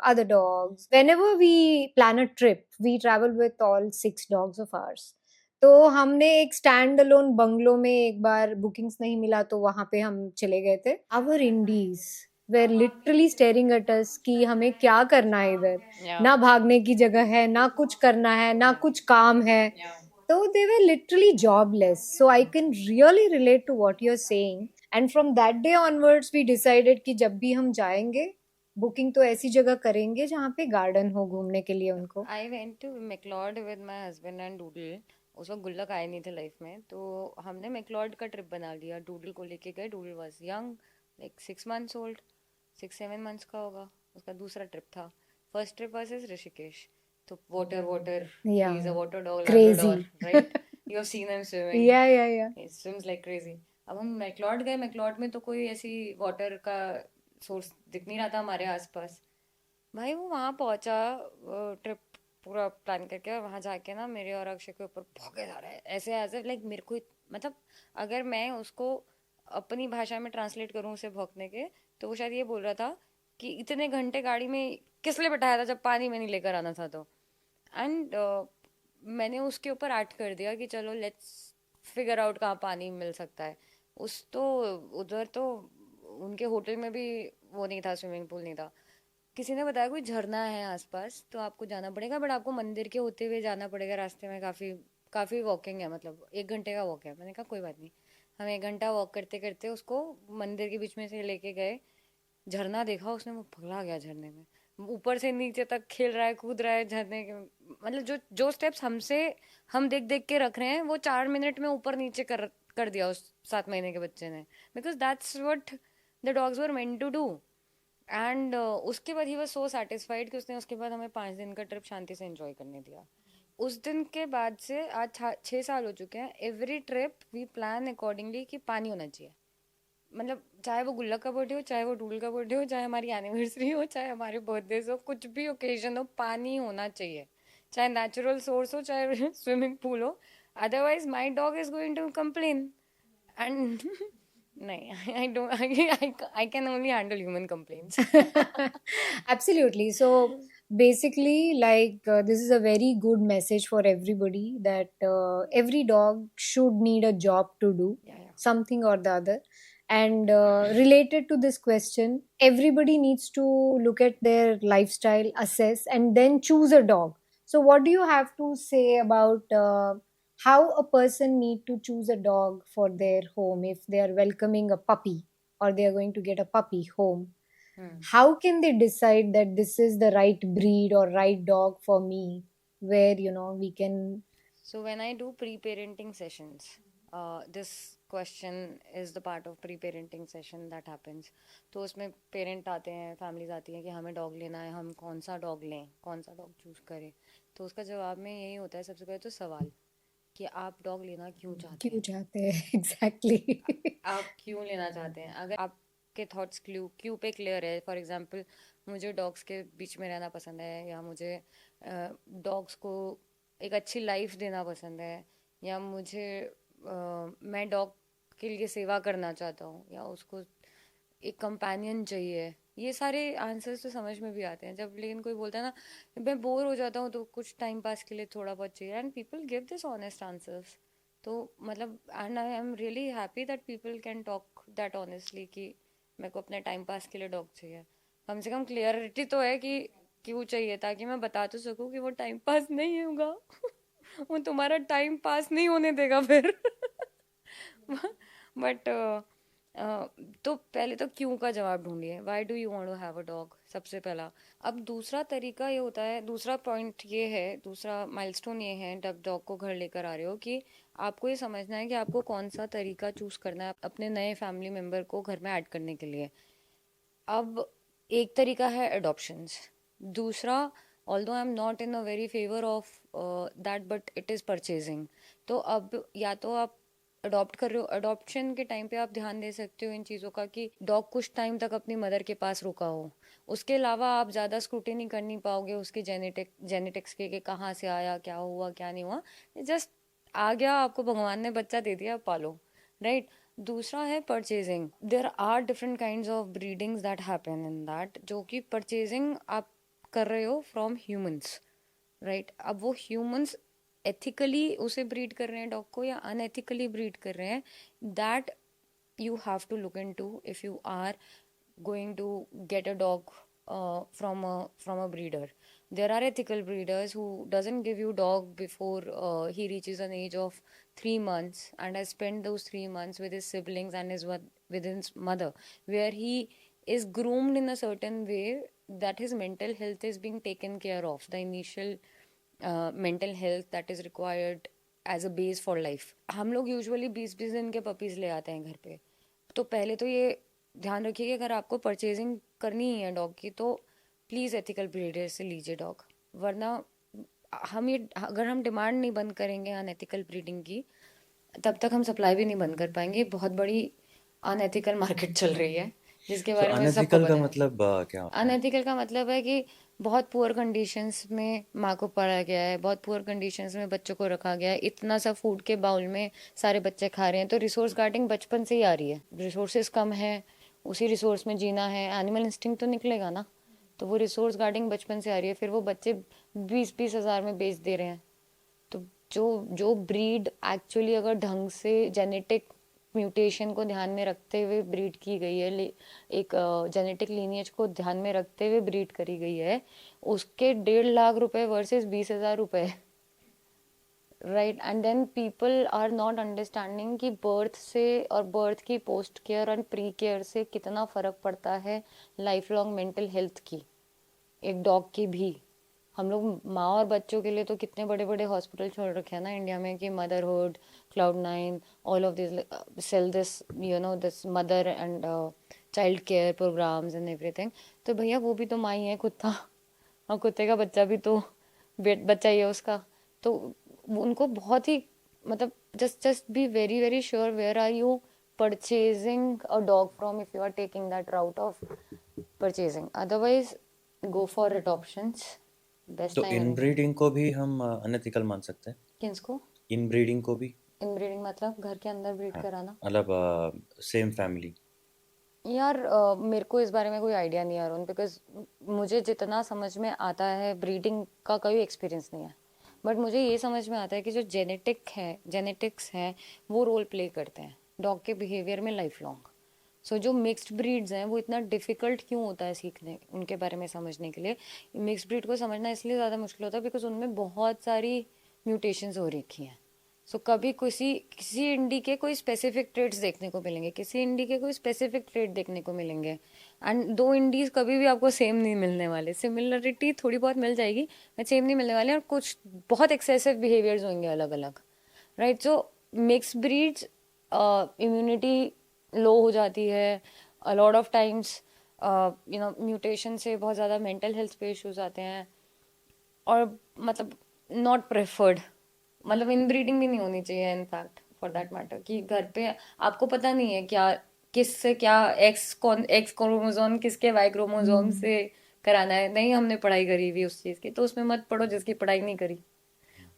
C: other dogs. Whenever we plan a trip, we travel with all 6 dogs of ours. तो हमने एक स्टैंड अलोन बंगलो में एक बार बुकिंग्स नहीं मिला, तो वहां पे हम चले गए थे. Our indies were literally staring at us कि हमें क्या करना है इधर. ना भागने की जगह है, ना कुछ करना है, ना कुछ काम है. तो they were literally jobless. So I can really relate to what you are saying. And from that day onwards we decided कि जब भी हम जाएंगे, बुकिंग तो ऐसी जगह करेंगे जहाँ पे गार्डन हो घूमने के लिए उनको.
A: I went to McLeod with my husband and Doodle. उस वक्त गुल्लक आए नहीं थे लाइफ में, तो हमने मैक्लॉड का ट्रिप बना लिया, डूडल को लेके गए। Doodle was young, like 6 months old, 6-7 months का होगा। उसका दूसरा ट्रिप था। First trip was is Rishikesh. तो water water, he
C: Yeah,
A: is a water dog,
C: crazy.
A: Labrador, right. You have seen him swimming,
C: Yeah.
A: He swims like crazy. अब हम MacLeod गए, MacLeod में तो कोई ऐसी वाटर का सोर्स दिख नहीं रहा था हमारे आसपास। भाई वो वहाँ पहुंचा, ट्रिप पूरा प्लान करके, और वहाँ जाके ना मेरे और अक्षय के ऊपर भौंके जा रहा है ऐसे ऐसे, लाइक मेरे को मतलब अगर मैं उसको अपनी भाषा में ट्रांसलेट करूँ उसे भौंकने के, तो वो शायद ये बोल रहा था कि इतने घंटे गाड़ी में किस लिए बैठाया था जब पानी में नहीं लेकर आना था। तो एंड मैंने उसके ऊपर ऐड कर दिया कि चलो लेट्स फिगर आउट कहाँ पानी मिल सकता है। उस तो उधर तो उनके होटल में भी वो नहीं था, स्विमिंग पूल नहीं था। किसी ने बताया कोई झरना है आसपास, तो आपको जाना पड़ेगा, बट आपको मंदिर के होते हुए जाना पड़ेगा। रास्ते में काफ़ी काफ़ी वॉकिंग है, मतलब 1 घंटे का वॉक है। मैंने कहा कोई बात नहीं। हम 1 घंटा वॉक करते करते उसको मंदिर के बीच में से लेके गए। झरना देखा उसने, वो पगला गया झरने में। ऊपर से नीचे तक खेल रहा है, कूद रहा है झरने के, मतलब जो जो स्टेप्स हम देख देख के रख रहे हैं, वो 4 मिनट में ऊपर नीचे कर दिया उस 7 महीने के बच्चे ने। Because that's what the dogs were meant to do. And उसके बाद ही वॉज सो सेटिस्फाइड कि उसने उसके बाद हमें 5 दिन का ट्रिप शांति से एंजॉय करने दिया। उस दिन के बाद से आज 6 साल हो चुके हैं, every trip we plan accordingly कि पानी होना चाहिए। मतलब चाहे वो गुल्लक का बर्थडे हो, चाहे वो डूल का बर्थडे हो, चाहे हमारी एनिवर्सरी हो, चाहे हमारे बर्थडे हो, कुछ भी ओकेजन हो, पानी होना चाहिए। चाहे नेचुरल सोर्स हो, चाहे स्विमिंग पूल हो। Otherwise my dog is going to complain. And nahi, I don't. I can only handle human complaints.
C: Absolutely. So basically, this is a very good message for everybody that every dog should need a job to do,
A: Yeah, yeah.
C: something or the other. And related to this question, everybody needs to look at their lifestyle, assess, and then choose a dog. So, what do you have to say about how a person need to choose a dog for their home if they are welcoming a puppy or they are going to get a puppy home?
A: Hmm.
C: How can they decide that this is the right breed or right dog for me, where we can.
A: So when I do pre-parenting sessions, this question is the part of pre-parenting session that happens. तो उसमें parent आते हैं, families आती हैं कि हमें dog लेना है, हम कौन सा डॉग लें, कौन सा डॉग चूज करें. तो उसका जवाब में यही होता है सबसे पहले तो सवाल कि आप डॉग लेना क्यों चाहते
C: क्यों
A: हैं.
C: चाहते हैं? एग्जैक्टली.
A: आप क्यों लेना चाहते हैं. अगर आपके थॉट्स क्यू पे क्लियर है, फॉर एग्जांपल मुझे डॉग्स के बीच में रहना पसंद है, या मुझे डॉग्स को एक अच्छी लाइफ देना पसंद है, या मैं डॉग के लिए सेवा करना चाहता हूँ, या उसको एक कंपेनियन चाहिए. ये सारे आंसर्स तो समझ में भी आते हैं जब, लेकिन कोई बोलता है ना मैं बोर हो जाता हूँ तो कुछ टाइम पास के लिए थोड़ा बहुत चाहिए, and people give this honest answers. तो मतलब and I am really happy that people can talk that honestly कि मेरे को अपने टाइम पास के लिए डॉग चाहिए. कम से कम क्लियरिटी तो है कि क्यों चाहिए, ताकि मैं बता तो सकूं कि वो टाइम पास नहीं होगा. वो तुम्हारा टाइम पास नहीं होने देगा फिर. बट तो पहले तो क्यों का जवाब ढूंढिए. Why do you want to have a dog, सबसे पहला. अब दूसरा तरीका ये होता है, दूसरा पॉइंट ये है, दूसरा माइलस्टोन ये है जब डॉग को घर लेकर आ रहे हो, कि आपको ये समझना है कि आपको कौन सा तरीका चूज करना है अपने नए फैमिली मेम्बर को घर में ऐड करने के लिए. अब एक तरीका है अडॉप्शंस. दूसरा, although I am not in a very favour of that, but it is purchasing. तो अब या तो आप अडॉप्ट कर रहे हो, अडॉप्शन के टाइम पे आप ध्यान दे सकते हो इन चीज़ों का कि डॉग कुछ टाइम तक अपनी मदर के पास रुका हो. उसके अलावा आप ज़्यादा स्क्रूटिनी कर नहीं पाओगे उसकी जेनेटिक्स के कहाँ से आया, क्या हुआ क्या नहीं हुआ. जस्ट आ गया, आपको भगवान ने बच्चा दे दिया, पालो. राइट. दूसरा है purchasing. There are different kind of breedings that happen in that, जो कि परचेजिंग आप कर रहे हो फ्रॉम ह्यूमंस. राइट. अब वो ह्यूमंस एथिकली उसे ब्रीड कर रहे हैं डॉग को, या अनएथिकली ब्रीड कर रहे हैं, that you have to look into if you are going to get a dog from a breeder. There are ethical breeders who doesn't give you dog before he reaches an age of 3 months and has spent those 3 months with his siblings and with his mother, where he is groomed in a certain way that his mental health is being taken care of, the initial mental health that is required as a base for life. हम लोग usually 20-20 दिन के puppies ले आते हैं घर पे. तो पहले तो ये ध्यान रखिए कि अगर आपको परचेजिंग करनी ही है डॉग की, तो प्लीज़ एथिकल ब्रीडर से लीजिए डॉग. वरना अगर हम डिमांड नहीं बंद करेंगे अनएथिकल ब्रीडिंग की, तब तक हम सप्लाई भी नहीं बंद कर पाएंगे. बहुत बड़ी अनएथिकल मार्केट चल रही है जिसके
B: तो
A: बारे में सबको
B: अनएथिकल का
A: पता है.
B: मतलब क्या होता है?
A: अनएथिकल का मतलब है कि बहुत पुअर कंडीशंस में माँ को पढ़ा गया है, बहुत पुअर कंडीशंस में बच्चों को रखा गया है, इतना सा फूड के बाउल में सारे बच्चे खा रहे हैं. तो रिसोर्स गार्डिंग बचपन से ही आ रही है. रिसोर्सेज कम है, उसी रिसोर्स में जीना है, एनिमल इंस्टिंक्ट तो निकलेगा ना. तो वो रिसोर्स गार्डिंग बचपन से आ रही है. फिर वो बच्चे 20-20 हज़ार में बेच दे रहे हैं. तो जो जो ब्रीड एक्चुअली अगर ढंग से जेनेटिक म्यूटेशन को ध्यान में रखते हुए ब्रीड की गई है, एक जेनेटिक लीनियज को ध्यान में रखते हुए ब्रीड करी गई है, उसके 1.5 लाख रुपए वर्सेस 20,000 रुपए. Right. And then people are not understanding कि बर्थ से और बर्थ की पोस्ट केयर और प्री केयर से कितना फ़र्क पड़ता है लाइफ लॉन्ग मेंटल हेल्थ की, एक डॉग की भी. हम लोग माँ और बच्चों के लिए तो कितने बड़े बड़े हॉस्पिटल छोड़ रखे हैं ना इंडिया में, कि motherhood, cloud 9, all of this sale this this mother and child care programs and everything. तो भैया वो भी तो माँ ही है कुत्ता, और कुत्ते का बच्चा भी तो बच्चा ही है उसका. तो उनको बहुत ही मतलब just be very very sure where are you purchasing a dog from if you are taking that route of purchasing. Otherwise go for adoptions. Best
B: तो
A: टाइम.
B: इनब्रीडिंग को भी हम अनएथिकल मान सकते हैं?
A: किसको?
B: इनब्रीडिंग को भी?
A: इनब्रीडिंग मतलब घर के अंदर ब्रीड
B: हाँ,
A: कराना?
B: मतलब सेम फैमिली।
A: यार मेरे को इस बारे में कोई आइडिया नहीं है अरुण, बिकॉज मुझे जितना समझ में आता है, ब्रीडिंग का कोई एक्सपीरियंस नहीं है, बट मुझे ये समझ में आता है कि जो जेनेटिक्स है वो रोल प्ले करते हैं डॉग के बिहेवियर में लाइफ लॉन्ग। सो जो मिक्स्ड ब्रीड्स हैं वो इतना डिफिकल्ट क्यों होता है सीखने, उनके बारे में समझने के लिए मिक्स्ड ब्रीड को समझना इसलिए ज़्यादा मुश्किल होता है बिकॉज उनमें बहुत सारी म्यूटेशंस हो रखी हैं। सो कभी किसी किसी इंडी के कोई स्पेसिफिक ट्रेड्स देखने को मिलेंगे, किसी इंडी के कोई स्पेसिफिक ट्रेड देखने को मिलेंगे, एंड दो इंडीज कभी भी आपको सेम नहीं मिलने वाले। सिमिलरिटी थोड़ी बहुत मिल जाएगी बट सेम नहीं मिलने वाले, और कुछ बहुत एक्सेसिव बिहेवियर्स होंगे अलग अलग, राइट? सो मिक्स ब्रीड्स, इम्यूनिटी लो हो जाती है अ लॉट ऑफ टाइम्स, म्यूटेशन से बहुत ज़्यादा मेंटल हेल्थ पे इश्यूज आते हैं, और मतलब नॉट प्रेफर्ड, मतलब इनब्रीडिंग भी नहीं होनी चाहिए इनफैक्ट फॉर दैट मैटर, कि घर पे आपको पता नहीं है क्या किस से क्या एक्स क्रोमोसोम किसके वाई क्रोमोसोम
C: हम्म।
A: से कराना है। नहीं हमने पढ़ाई करी हुई उस चीज़ की, तो उसमें मत पढ़ो जिसकी पढ़ाई नहीं करी।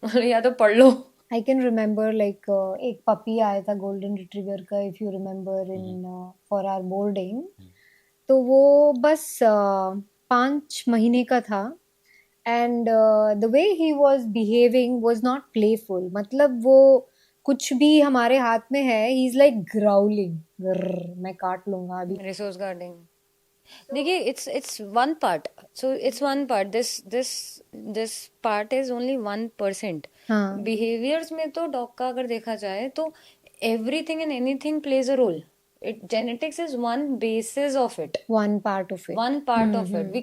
A: मतलब या तो पढ़ लो।
C: I can remember like एक पपी आया था गोल्डन रिट्रीवर का, if you remember in for our boarding. तो वो बस 5 महीने का था, and the way he was behaving was not playful. मतलब वो कुछ भी हमारे हाथ में है, ही इज लाइक ग्राउलिंग, मैं काट लूंगा अभी।
A: रिसोर्स गार्डिंग, देखिए it's one part, so it's one part, this part is only 1%।
C: हाँ,
A: बिहेवियर्स में तो डॉग का अगर देखा जाए तो everything and anything plays a role. It genetics is one basis of it,
C: one part of it.
A: One part of it. We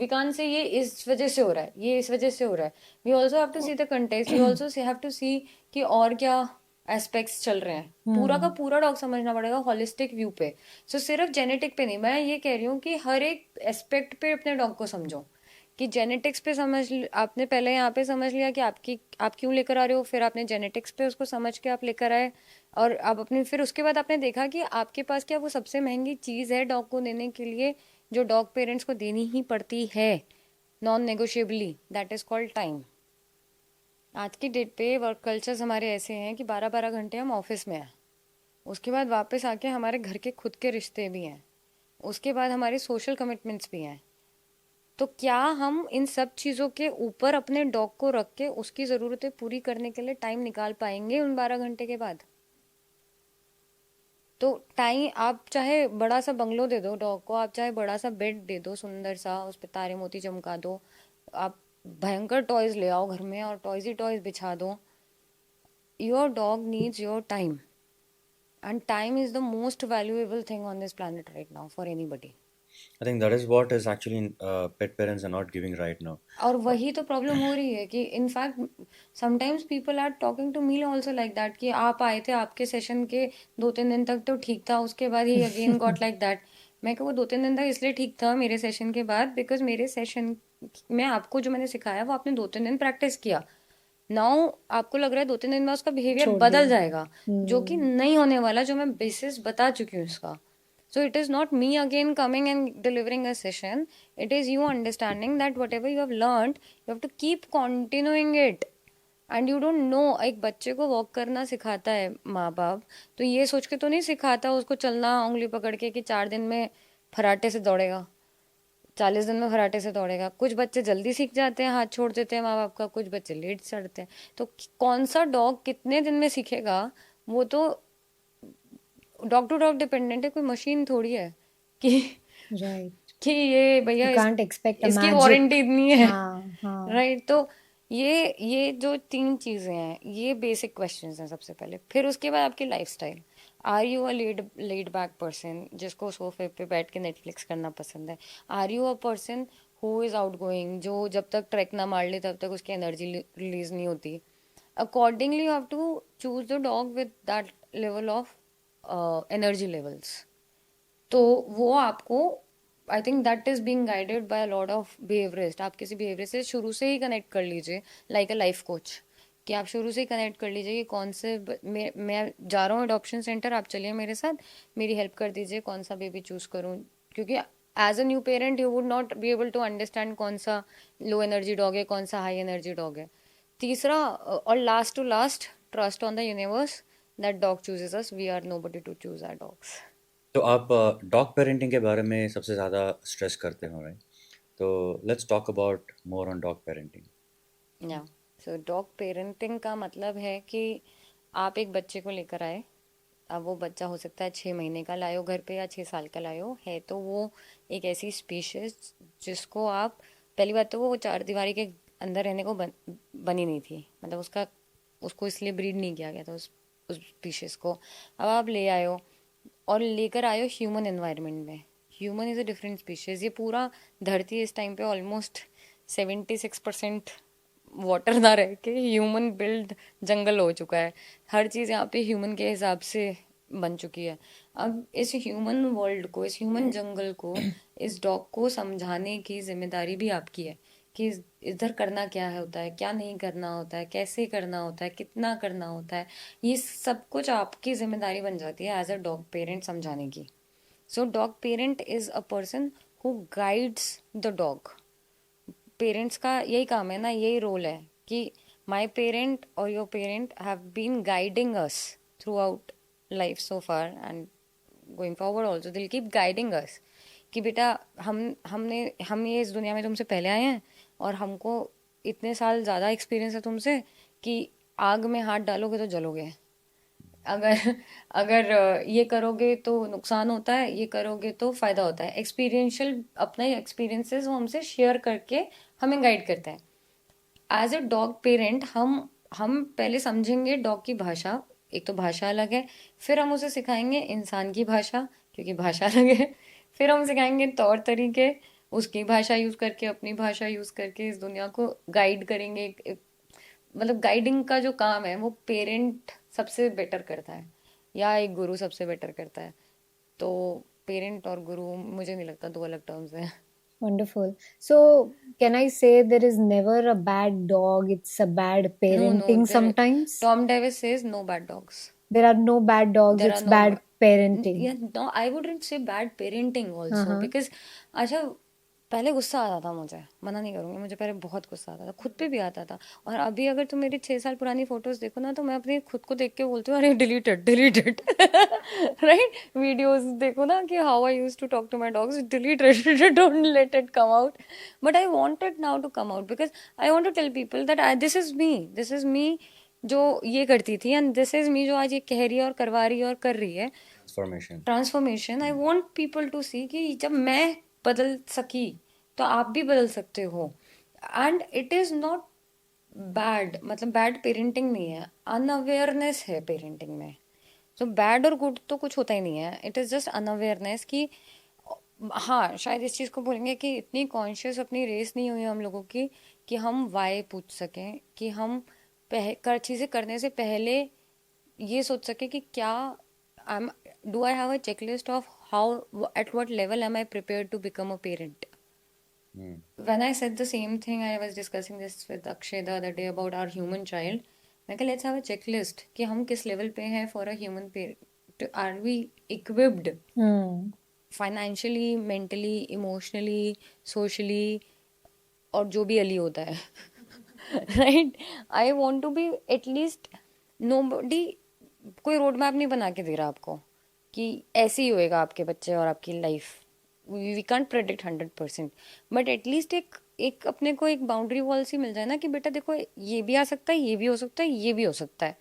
A: can't say ये इस वजह से हो रहा है, ये इस वजह से हो रहा है। We also have to see the context, we also have to see कि और क्या एस्पेक्ट्स चल रहे हैं। पूरा का पूरा डॉग समझना पड़ेगा होलिस्टिक व्यू पे। सो सिर्फ जेनेटिक पे नहीं, मैं ये कह रही हूँ कि हर एक एस्पेक्ट पे अपने डॉग को समझो। कि जेनेटिक्स पे आपने पहले यहाँ पे समझ लिया कि आप क्यों लेकर आ रहे हो, फिर आपने जेनेटिक्स पे उसको समझ के आप लेकर आए, और आप अपने फिर उसके बाद आपने देखा कि आपके पास क्या वो सबसे महंगी चीज़ है डॉग को देने के लिए, जो डॉग पेरेंट्स को देनी ही पड़ती है non negotiably, that is called time. आज की डेट पे वर्क कल्चर्स हमारे ऐसे हैं कि 12-12 घंटे हम ऑफिस में हैं, उसके बाद वापस आके हमारे घर के खुद के रिश्ते भी हैं, उसके बाद हमारे सोशल कमिटमेंट्स भी हैं। तो क्या हम इन सब चीज़ों के ऊपर अपने डॉग को रख के उसकी ज़रूरतें पूरी करने के लिए टाइम निकाल पाएंगे उन 12 घंटे के बाद? तो टाइम, आप चाहे बड़ा सा बंगलो दे दो डॉग को, आप चाहे बड़ा सा बेड दे दो सुंदर सा, उस पर तारे मोती चमका दो, आप भयंकर टॉयज ले आओ घर में और टॉयज ही टॉयज बिछा दो, your dog needs your time, and time is the most valuable thing on this planet right now for anybody.
B: I think that is what is actually pet parents are not giving right now.
A: और वही तो problem हो रही है कि in fact sometimes people are talking to me also like that, कि आप आए थे आपके सेशन के 2-3 दिन तक तो ठीक था, उसके बाद ही अगेन गॉट लाइक दैट। मैं कहूँ 2-3 दिन तक इसलिए ठीक था मेरे सेशन के बाद बिकॉज मेरे सेशन में आपको जो मैंने सिखाया वो आपने 2-3 दिन प्रैक्टिस किया। नाउ आपको लग रहा है 2-3 दिन में उसका बिहेवियर
C: छोड़
A: बदल
C: दिया।
A: जाएगा, जो कि नहीं होने वाला, जो मैं बेसिस बता चुकी हूँ इसका। So it is not me again coming and delivering a session. It is you understanding that whatever you have learned, you have to keep continuing it. And you don't know, एक बच्चे को walk करना सिखाता है माँ बाप, तो ये सोच के तो नहीं सिखाता उसको चलना उंगली पकड़ के कि 4 दिन में फराटे से दौड़ेगा, 40 दिन में फराटे से दौड़ेगा। कुछ बच्चे जल्दी सीख जाते हैं, हाथ छोड़ देते हैं माँ बाप का, कुछ बच्चे लेट चढ़ते हैं। तो कौन सा डॉग कितने दिन में सीखेगा, वो तो डॉग टू डॉग डिपेंडेंट है, कोई मशीन थोड़ी है कि
C: राइट,
A: कि ये भैया
C: यू कांट एक्सपेक्ट अ
A: इसकी
C: मैजिक।
A: वारंटी इतनी है।
C: हाँ, हाँ।
A: राइट, तो ये जो 3 चीजें हैं, ये बेसिक क्वेश्चंस हैं सबसे पहले। फिर उसके बाद आपकी lifestyle. Are you a laid back person जिसको सोफे पे बैठ के नेटफ्लिक्स करना पसंद है? Are you a person who is outgoing, जो जब तक ट्रैक ना मार ले तब तक उसकी एनर्जी रिलीज नहीं होती? Accordingly you have to choose the dog with that level of energy levels. तो वो आपको, I think that is being guided by lot of behaviourist. आप किसी बिहेवियरिस्ट से शुरू से ही कनेक्ट कर लीजिए, लाइक अ लाइफ कोच, कि आप शुरू से ही कनेक्ट कर लीजिए कि कौन से मैं जा रहा हूँ अडॉप्शन सेंटर, आप चलिए मेरे साथ, मेरी हेल्प कर दीजिए कौन सा बेबी चूज करूँ। क्योंकि as a new parent you would not be able to understand कौन सा लो एनर्जी डॉग है, कौन सा हाई एनर्जी डॉग है। तीसरा और last to last, trust on the universe that dog chooses us. We are nobody to choose our dogs.
B: तो आप डॉग पेरेंटिंग के बारे में सबसे ज़्यादा स्ट्रेस करते हो, राइट? तो let's talk about more on dog parenting.
A: या सो डॉग पेरेंटिंग का मतलब है कि आप एक बच्चे को लेकर आए। अब वो बच्चा हो सकता है 6 महीने का लाए हो घर पे या 6 साल का लाए हो, है तो वो एक ऐसी स्पीशीज जिसको आप, पहली बात तो वो चार दीवारी के अंदर रहने को बनी नहीं थी, मतलब उसको इसलिए ब्रीड नहीं किया गया था उस स्पीशीज को। अब आप ले आए हो और लेकर आए हो ह्यूमन एनवायरनमेंट में। Human is a different species. ये पूरा धरती इस टाइम पे ऑलमोस्ट 76% वाटर ना रह के ह्यूमन बिल्ड जंगल हो चुका है। हर चीज़ यहाँ पे ह्यूमन के हिसाब से बन चुकी है। अब इस ह्यूमन वर्ल्ड को, इस ह्यूमन जंगल को, इस डॉग को समझाने की जिम्मेदारी भी आपकी है कि इधर करना क्या है होता है, क्या नहीं करना होता है, कैसे करना होता है, कितना करना होता है। ये सब कुछ आपकी जिम्मेदारी बन जाती है एज अ डॉग पेरेंट समझाने की। So dog parent is a person who guides the dog. Parents का यही काम है ना, यही रोल है कि माई पेरेंट और your parent have been guiding us throughout life so far and going forward also. Still keep guiding us कि बेटा हम ये इस दुनिया में तुमसे पहले आए हैं और हमको इतने साल ज़्यादा एक्सपीरियंस है तुमसे कि आग में हाथ डालोगे तो जलोगे। अगर अगर ये करोगे तो नुकसान होता है, ये करोगे तो फायदा होता है। एक्सपीरियंशियल अपने एक्सपीरियंसेस वो हमसे शेयर करके हमें गाइड करता है। एज अ डॉग पेरेंट हम पहले समझेंगे डॉग की भाषा। एक तो भाषा अलग है, फिर हम उसे सिखाएंगे इंसान की भाषा, क्योंकि भाषा अलग है। फिर हम सिखाएंगे तौर तरीके, उसकी भाषा यूज करके, अपनी भाषा यूज करके इस दुनिया को गाइड करेंगे। मतलब गाइडिंग का जो काम है वो पेरेंट सबसे बेटर करता है या एक गुरु सबसे बेटर करता है। तो पेरेंट और गुरु मुझे नहीं लगता दो अलग टर्म्स हैं।
C: Wonderful. So, can I say there is never a bad dog? It's a bad
A: No,
C: parenting
A: there,
C: sometimes.
A: Tom Davis says no bad dogs.
C: There are no bad dogs.
A: There are
C: It's
A: no
C: bad parenting.
A: yeah, no, I wouldn't say bad parenting also
C: Uh-huh.
A: because अच्छा, पहले गुस्सा आता था मुझे, मना नहीं करूंगी, मुझे पहले बहुत गुस्सा आता था, खुद पे भी आता था। और अभी अगर तुम मेरी 6 साल पुरानी फोटोज देखो ना, तो मैं अपनी खुद को देख के बोलती हूँ अरे डिलीटेड डिलीटेड। राइट, वीडियोस देखो ना कि how I used to talk to my dogs, deleted, don't let it come out. But I want it now to come out because I want to tell people that this is me जो ये करती थी, and this is me जो आज ये कह रही है और करवा रही है और कर रही है। Transformation. I want people to see कि जब मैं बदल सकी तो आप भी बदल सकते हो। And it is not bad, मतलब बैड पेरेंटिंग नहीं है, अनअवेयरनेस है पेरेंटिंग में। सो बैड और गुड तो कुछ होता ही नहीं है, इट इज जस्ट अनअवेयरनेस कि हाँ, शायद इस चीज़ को बोलेंगे कि इतनी कॉन्शियस अपनी रेस नहीं हुई हम लोगों की कि हम वाई पूछ सकें, कि हम चीज़ें करने से पहले ये सोच सके कि क्या I'm do I have a checklist of how at what level am I prepared to become a parent? When I said the same thing, I was discussing this with Akshay the other day about our human child. मैं कहा let's have a checklist कि हम किस level पे हैं for a human parent. Are we equipped financially, mentally, emotionally, socially और जो भी अली होता है। Right, I want to be at least nobody कोई रोड मैप नहीं बना के दे रहा आपको कि ऐसे ही होएगा आपके बच्चे और आपकी life. We can't predict 100%, but at least एक एक अपने को एक बाउंड्री वॉल सी मिल जाए ना कि बेटा देखो ये भी आ सकता है, ये भी हो सकता है, ये भी हो सकता है।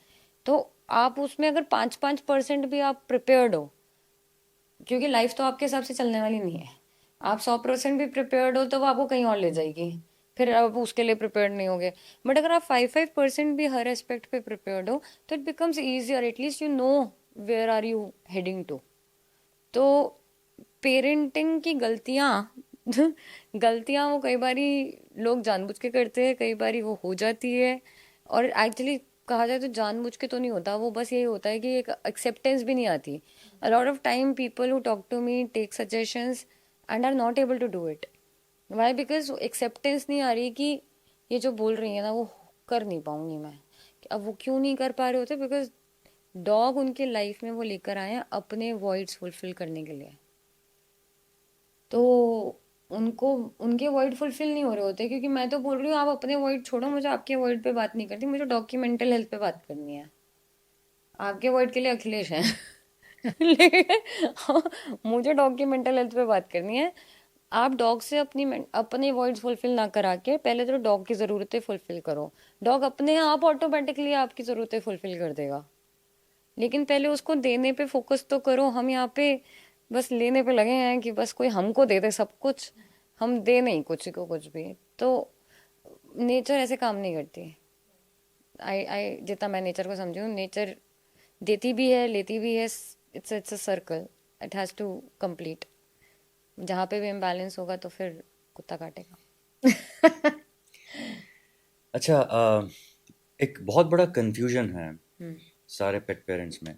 A: तो आप उसमें अगर 5% भी आप प्रिपेयर्ड हो, क्योंकि लाइफ तो आपके हिसाब से चलने वाली नहीं है। आप 100% भी प्रिपेयर्ड हो तो वो आपको कहीं और ले जाएगी, फिर आप उसके लिए प्रिपेयर्ड नहीं होगे। बट अगर आप 5% भी हर एस्पेक्ट पे प्रिपेयर्ड हो तो it becomes easier, at least you know where are you heading to. तो पेरेंटिंग की गलतियाँ गलतियाँ वो कई बारी लोग जानबूझ के करते हैं, कई बारी वो हो जाती है। और एक्चुअली कहा जाए तो जानबूझ के तो नहीं होता, वो बस यही होता है कि एक एक्सेप्टेंस भी नहीं आती। A lot of time people who talk to me take suggestions and are not able to do it. Why? Because acceptance नहीं आ रही कि ये जो बोल रही है ना वो कर नहीं पाऊंगी मैं। अब वो क्यों नहीं कर पा रहे होते? बिकॉज डॉग उनके लाइफ में वो लेकर आए हैं अपने वॉइड्स फुलफिल करने के लिए। तो उनको उनके वॉइड फुलफिल नहीं हो रहे होते, क्योंकि मैं तो बोल रही हूँ आप अपने वॉइड छोड़ो, मुझे आपके वॉइड पे बात नहीं करती, मुझे डॉग की मेंटल हेल्थ पे बात करनी है। आपके वर्ड के लिए अखिलेश है। लेकिन मुझे डॉग की मेंटल हेल्थ पे बात करनी है। आप डॉग से अपनी वॉइड्स फुलफिल ना करा के पहले तो डॉग की ज़रूरतें फुलफिल करो। डॉग अपने आप ऑटोमेटिकली आपकी ज़रूरतें फुलफिल कर देगा, लेकिन पहले उसको देने पे फोकस तो करो। हम यहाँ पे बस लेने पे लगे हैं कि बस कोई हमको दे दे सब कुछ, हम दे नहीं कुछ को कुछ भी। तो नेचर ऐसे काम नहीं करती। आई आई जितना मैं नेचर को समझी हूँ, नेचर देती भी है लेती भी है। It's a circle, it has to complete. जहाँ पे भी इम्बैलेंस होगा तो फिर कुत्ता काटेगा।
B: अच्छा, एक बहुत बड़ा कंफ्यूजन है
A: हम्म।
B: सारे पेट पेरेंट्स में।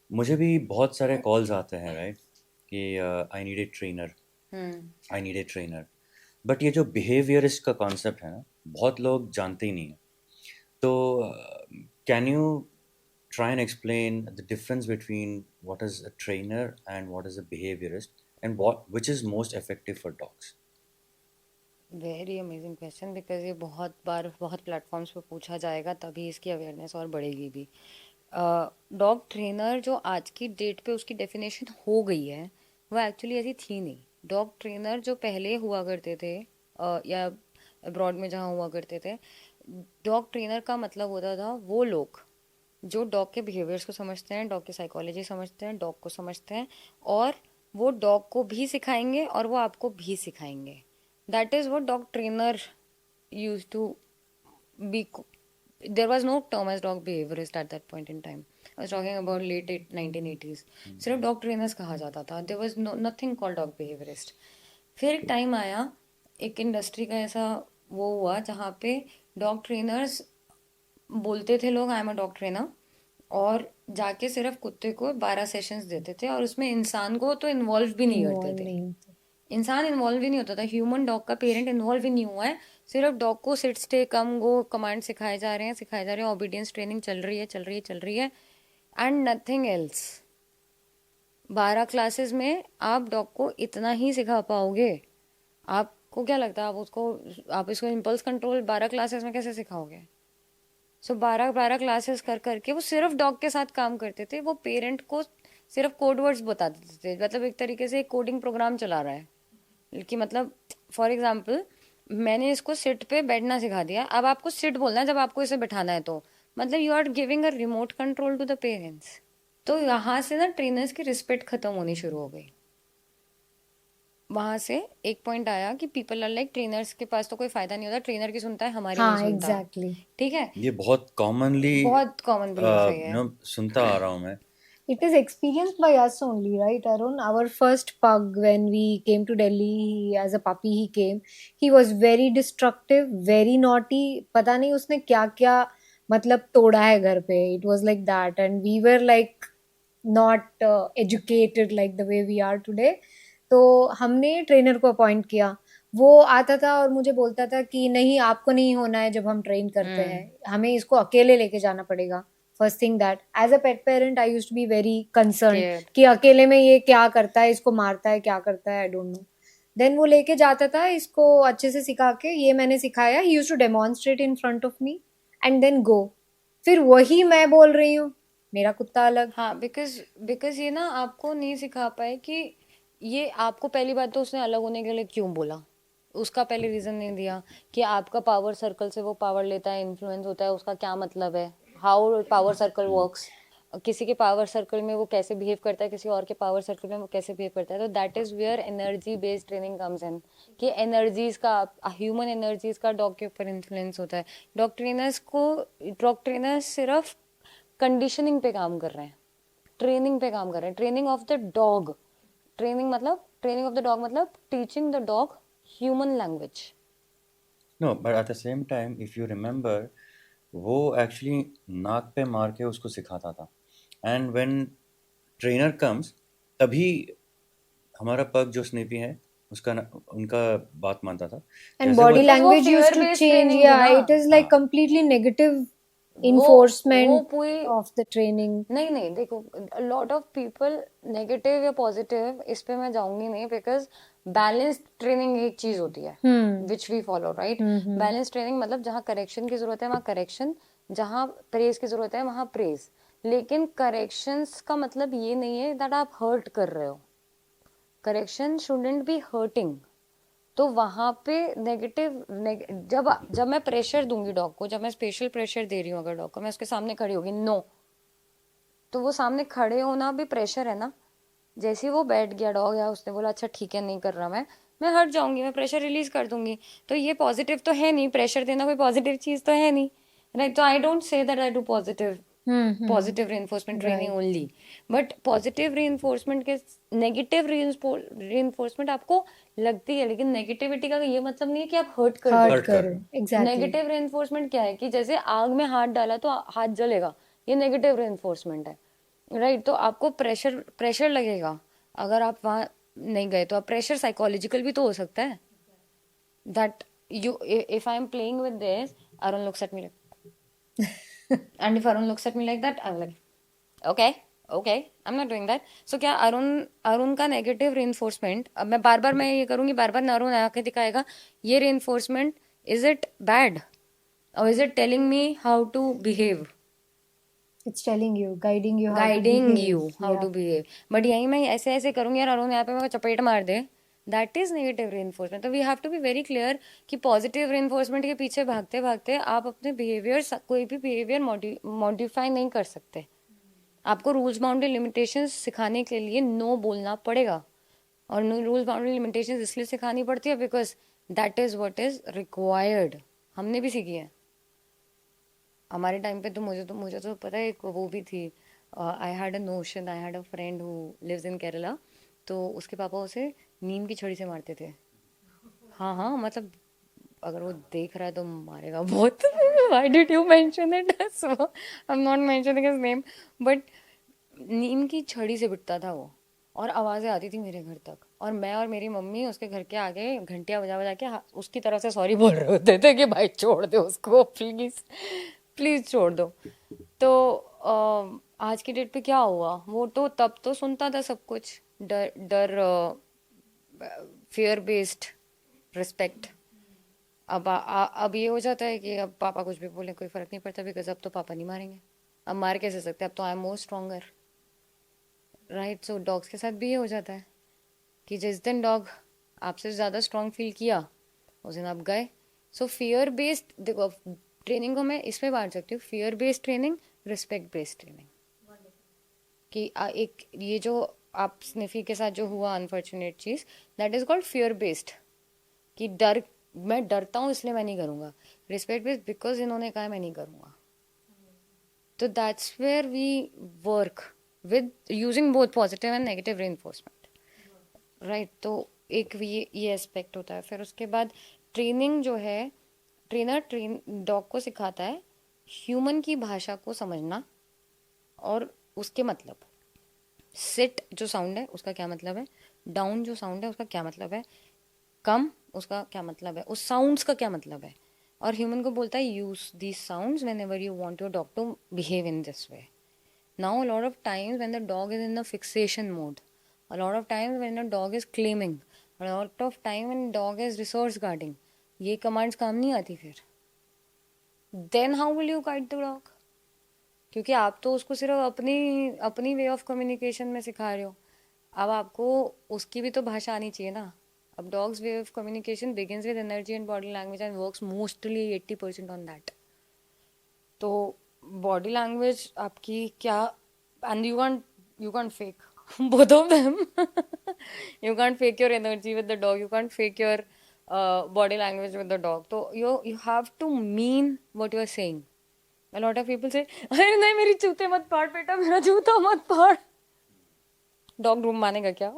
B: मुझे भी बहुत सारे कॉल्स आते हैं, राइट, कि I need a trainer,
A: hmm.
B: I need a trainer. But ये जो बिहेवियरिस्ट का कॉन्सेप्ट है ना, बहुत लोग जानते ही नहीं है। तो can you try and explain the difference between what is a trainer and what is a behaviorist, and which is most effective for dogs?
A: Very amazing question, because ये बहुत बार बहुत प्लेटफॉर्म्स पे पूछा जाएगा, तभी इसकी अवेयरनेस और बढ़ेगी भी। डॉग ट्रेनर जो आज की डेट पे उसकी डेफिनेशन हो गई है, वो एक्चुअली ऐसी थी नहीं। डॉग ट्रेनर जो पहले हुआ करते थे, या अब्रॉड में जहाँ हुआ करते थे, डॉग ट्रेनर का मतलब होता था वो लोग जो डॉग के बिहेवियर्स को समझते हैं, डॉग की साइकोलॉजी समझते हैं, डॉग को समझते हैं, और वो डॉग को भी सिखाएंगे और वो आपको भी सिखाएंगे। That is what dog trainer used to be. There was no term as dog behaviorist at that point in time. I was talking about late 1980s. सिर्फ डॉग ट्रेनर्स कहा जाता था। There was nothing called dog behaviourist. फिर एक time आया, एक industry का ऐसा वो हुआ जहाँ पे डॉग ट्रेनर्स बोलते थे लोग I am a dog trainer, और जाके सिर्फ कुत्ते को 12 सेशंस देते थे, और उसमें इंसान को तो इन्वॉल्व भी नहीं करते
C: इन्वॉल्व
A: थे।
C: नहीं होते।
A: इंसान इन्वॉल्व ही नहीं होता था। ह्यूमन डॉग का पेरेंट इन्वॉल्व ही नहीं हुआ है। सिर्फ डॉग को सिट स्टे कम गो कमांड सिखाए जा रहे हैं, सिखाए जा रहे हैं, ओबीडियंस ट्रेनिंग चल रही है, चल रही है, चल रही है, एंड नथिंग एल्स। 12 क्लासेस में आप डॉग को इतना ही सिखा पाओगे। आपको क्या लगता है आप इसको इम्पल्स कंट्रोल 12 क्लासेस में कैसे सिखाओगे? सो 12 क्लासेस कर करके वो सिर्फ डॉग के साथ काम करते थे। वो पेरेंट को सिर्फ कोड वर्ड्स बता देते थे, मतलब एक तरीके से एक कोडिंग प्रोग्राम चला रहा है कि मतलब फॉर एग्जाम्पल मैंने इसको सिट पे बैठना सिखा दिया, अब आपको सिट बोलना है जब आपको इसे बैठाना है, तो मतलब you are giving a remote control to the parents. तो यहाँ से ना ट्रेनर्स की रिस्पेक्ट खत्म होनी शुरू हो गई। वहां से एक पॉइंट आया कि पीपल आर लाइक ट्रेनर्स के पास तो कोई फायदा नहीं होता, ट्रेनर की सुनता है हमारी नहीं
C: हाँ,
A: सुनता।
C: एग्जैक्टली।
A: ठीक है,
B: ये बहुत कॉमनली
A: बहुत कॉमन बिलीफ है ये।
B: सुनता आ रहा हूँ मैं।
C: It is experienced by us only, right, Arun? Our first pug, when we came to Delhi, as a puppy, he came. He was very destructive, very naughty. पता नहीं उसने क्या क्या मतलब तोड़ा है घर पे. It was like that, and we were like not educated like the way we are today. तो हमने ट्रेनर को अपॉइंट किया। वो आता था और मुझे बोलता था कि नहीं, आपको नहीं होना है जब हम ट्रेन करते हैं, हमें इसको अकेले लेके जाना पड़ेगा। First thing that as a pet parent I used to be very concern
A: Scared.
C: कि अकेले में ये क्या करता है, इसको मारता है, क्या करता है, आई डोंट नो। देन वो लेके जाता था इसको अच्छे से सिखा के, ये मैंने सिखाया, he used to demonstrate in front of me and then go. फिर वही मैं बोल रही हूँ, मेरा कुत्ता अलग।
A: हाँ, बिकॉज बिकॉज ये ना आपको नहीं सिखा पाए कि ये आपको, पहली बात तो उसने अलग होने के लिए क्यों बोला, उसका पहले रीजन नहीं दिया कि आपका पावर सर्कल से वो पावर लेता है, इन्फ्लुएंस होता है, उसका क्या मतलब है, हाउ पावर सर्कल वर्क्स, किसी के पावर सर्कल में वो कैसे बिहेव करता है, किसी और के पावर सर्कल में वो कैसे बिहेव करता है। तो that is where energy based training comes in, कि एनर्जीज का, ह्यूमन एनर्जीज का डॉग के ऊपर इन्फ्लुएंस होता है। डॉग ट्रेनर्स सिर्फ कंडीशनिंग पे काम कर रहे हैं, ट्रेनिंग पे काम कर रहे हैं, training of the dog. Training of the dog मतलब teaching the dog human language.
B: No, but at the same time if you remember, वो एक्चुअली नाक पे मार के उसको सिखाता था। एंड व्हेन ट्रेनर कम्स, तभी हमारा पग जो स्नीपी है उनका बात मानता था।
C: एंड
B: जैसे वो
C: बॉडी
A: बिकॉज वो
C: language used
A: fear
C: to
A: based
C: change,
A: training थी
C: या
A: ना।
C: इट इज लाइक
B: हाँ,
C: कंप्लीटली नेगेटिव
A: वो
C: enforcement
A: पूरी,
C: of the training.
A: नहीं नहीं देखो, लॉट ऑफ पीपल नेगेटिव या पॉजिटिव इस पे मैं जाऊंगी नहीं, बिकॉज बैलेंस्ड ट्रेनिंग एक चीज होती है which we follow, right. Balance training मतलब जहाँ करेक्शन की जरूरत है वहाँ करेक्शन, जहाँ प्रेज की जरूरत है वहाँ प्रेज। लेकिन करेक्शंस का मतलब ये नहीं है दैट आप हर्ट कर रहे हो. Correction shouldn't be hurting. तो वहां पे जब जब मैं प्रेशर दूंगी डॉग को, जब मैं स्पेशल प्रेशर दे रही हूँ अगर डॉग को, मैं उसके सामने खड़ी होगी नो, तो वो सामने खड़े होना भी प्रेशर है ना. जैसे ही वो बैठ गया डॉग या उसने बोला अच्छा ठीक है नहीं कर रहा मैं हट जाऊंगी, मैं प्रेशर रिलीज कर दूंगी. तो ये पॉजिटिव तो है नहीं, प्रेशर देना कोई पॉजिटिव चीज तो है नहीं, राइट. तो I don't say that I do positive reinforcement training
C: Right.
A: only. But positive reinforcement के नेगेटिव reinforcement आपको लगती है, लेकिन नेगेटिविटी का ये मतलब नहीं है कि आप हर्ट कर दो.
C: Hurt
B: हर्ट कर.
C: करो. Exactly.
A: नेगेटिव reinforcement क्या है कि जैसे आग में हाथ डाला तो हाथ जलेगा, ये नेगेटिव reinforcement है, राइट. तो आपको प्रेशर प्रेशर लगेगा. अगर आप वहां नहीं गए तो आप प्रेशर साइकोलॉजिकल भी तो हो सकता है. That you if I am playing with this, Arun looks at me like, and if Arun looks at me like that, I'm like, okay, okay, I'm not doing that. So क्या अरुण का negative reinforcement, अब मैं बार बार मैं ये करूंगी, बार बार अरुण आके दिखाएगा, ये reinforcement, is it bad or is it telling me how to behave?
C: It's telling you, guiding you how to
A: guiding
C: behave.
A: You how
C: Yeah.
A: To behave. But यही मैं ऐसे ऐसे करूंगी यार, अरुण यहाँ पे मेरे को चपेट मार दे, दैट इज नेगेटिव reinforcement. तो we have to be very clear कि पॉजिटिव reinforcement के पीछे भागते भागते आप अपने बिहेवियर, कोई भी बिहेवियर मॉडिफाई नहीं कर सकते. आपको रूल्स बाउंड्री लिमिटेशंस सिखाने के लिए नो बोलना पड़ेगा. और नो रूल्स बाउंड्री लिमिटेशंस इसलिए सिखानी पड़ती है because that is what is required. हमने भी सीखी है हमारे टाइम पे. तो मुझे तो पता है एक वो भी थी. I had a notion, I had a friend who lives in Kerala. तो उसके पापा उसे नीम की छड़ी से मारते थे. हाँ हाँ, मतलब अगर वो देख रहा है तो मारेगा बहुत. Why did you mention it? So I am not mentioning his name, but नीम की छड़ी से पिटता था वो. और आवाज़ें आती थी मेरे घर तक, और मैं और मेरी मम्मी उसके घर के आगे घंटियां बजा बजा के उसकी तरफ से सॉरी बोल रहे होते थे कि भाई छोड़ दे उसको, प्लीज प्लीज छोड़ दो. तो आज की डेट पे क्या हुआ, वो तो तब तो सुनता था सब कुछ, डर डर, फियर बेस्ड रिस्पेक्ट. अब ये हो जाता है कि अब पापा कुछ भी बोले कोई फर्क नहीं पड़ता, बिकॉज अब तो पापा नहीं मारेंगे. अब मार कैसे सकते, अब तो I am more stronger, right. So dogs के साथ भी ये हो जाता है कि जिस दिन डॉग आपसे ज़्यादा स्ट्रांग फील किया उस दिन आप गए. सो फियर बेस्ड, देखो ट्रेनिंग को मैं इसमें बांट सकती हूँ, fear based training, respect based training. कि एक ये जो आप स्निफी के साथ जो हुआ unfortunate cheese, that is called fear based. कि डर, मैं डरता हूँ इसलिए मैं नहीं करूँगा. रिस्पेक्ट बेस्ड, बिकॉज इन्होंने कहा मैं नहीं करूँगा. तो that's where we work with using both positive and negative reinforcement, right. तो एक ये एस्पेक्ट होता है. फिर उसके बाद ट्रेनिंग जो है, ट्रेनर डॉग को सिखाता है ह्यूमन की भाषा को समझना और उसके मतलब. सिट जो साउंड है उसका क्या मतलब है, डाउन जो साउंड है उसका क्या मतलब है, कम उसका क्या मतलब है, उस साउंड्स का क्या मतलब है. और ह्यूमन को बोलता है use these sounds whenever you want your dog to behave in this way. Now, a lot of times when the dog is in the fixation mode, a lot of times when a dog is claiming, a lot of time when dog is resource guarding, ये commands काम नहीं आती फिर. Then how will you guide the dog? क्योंकि आप तो उसको सिर्फ अपनी अपनी वे ऑफ कम्युनिकेशन में सिखा रहे हो. अब आपको उसकी भी तो भाषा आनी चाहिए ना. अब dogs way of communication begins with energy and body language and works mostly 80% on that. तो बॉडी लैंग्वेज आपकी क्या, and you can't fake both of them. You can't fake your energy with the dog, you can't fake your body language with the dog. So you have to mean what you are saying. A lot of people say अरे नहीं मेरी जूते मत फाड़ बेटा, मेरा जूता मत फाड़. डॉग रूम मानेगा क्या?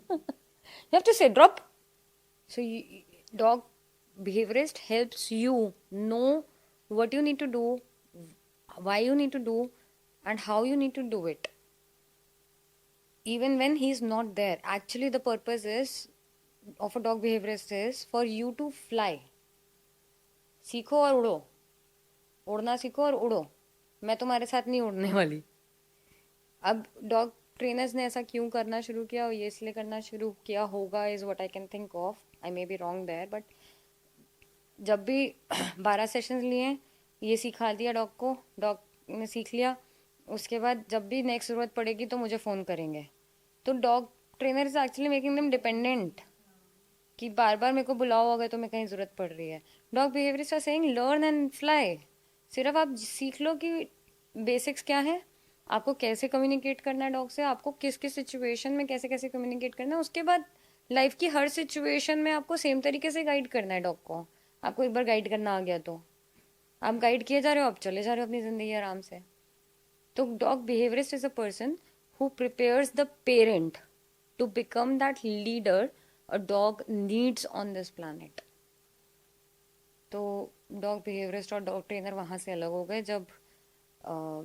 A: You have to say drop. So dog behaviorist helps you know what you need to do, why you need to do, and how you need to do it, even when he's not there. Actually the purpose is of a dog behaviorist is for you to fly. सीखो और उड़ो, उड़ना सीखो और उड़ो. मैं तुम्हारे साथ नहीं उड़ने वाली. अब डॉग ट्रेनर्स ने ऐसा क्यों करना शुरू किया, और ये इसलिए करना शुरू किया होगा is what I can think of. I may be wrong there, but जब भी 12 सेशंस लिए, ये सिखा दिया डॉग को, डॉग ने सीख लिया, उसके बाद जब भी नेक्स्ट ज़रूरत पड़ेगी तो मुझे फ़ोन करेंगे. तो dog trainer is actually making them dependent कि बार बार मेरे को बुलाओ अगर तुम्हें कहीं ज़रूरत पड़ रही है. Dog behaviourist are saying learn and fly. सिर्फ आप सीख लो कि बेसिक्स क्या है, आपको कैसे कम्युनिकेट करना है डॉग से, आपको किस किस सिचुएशन में कैसे कैसे कम्युनिकेट करना है. उसके बाद लाइफ की हर सिचुएशन में आपको सेम तरीके से गाइड करना है डॉग को. आपको एक बार गाइड करना आ गया तो आप गाइड किए जा रहे हो, आप चले जा रहे हो अपनी ज़िंदगी आराम से. तो dog behaviorist is a person who prepares the parent to become that leader a dog needs on this planet. तो डॉग बिहेवियरिस्ट और डॉग ट्रेनर वहाँ से अलग हो गए जब अ,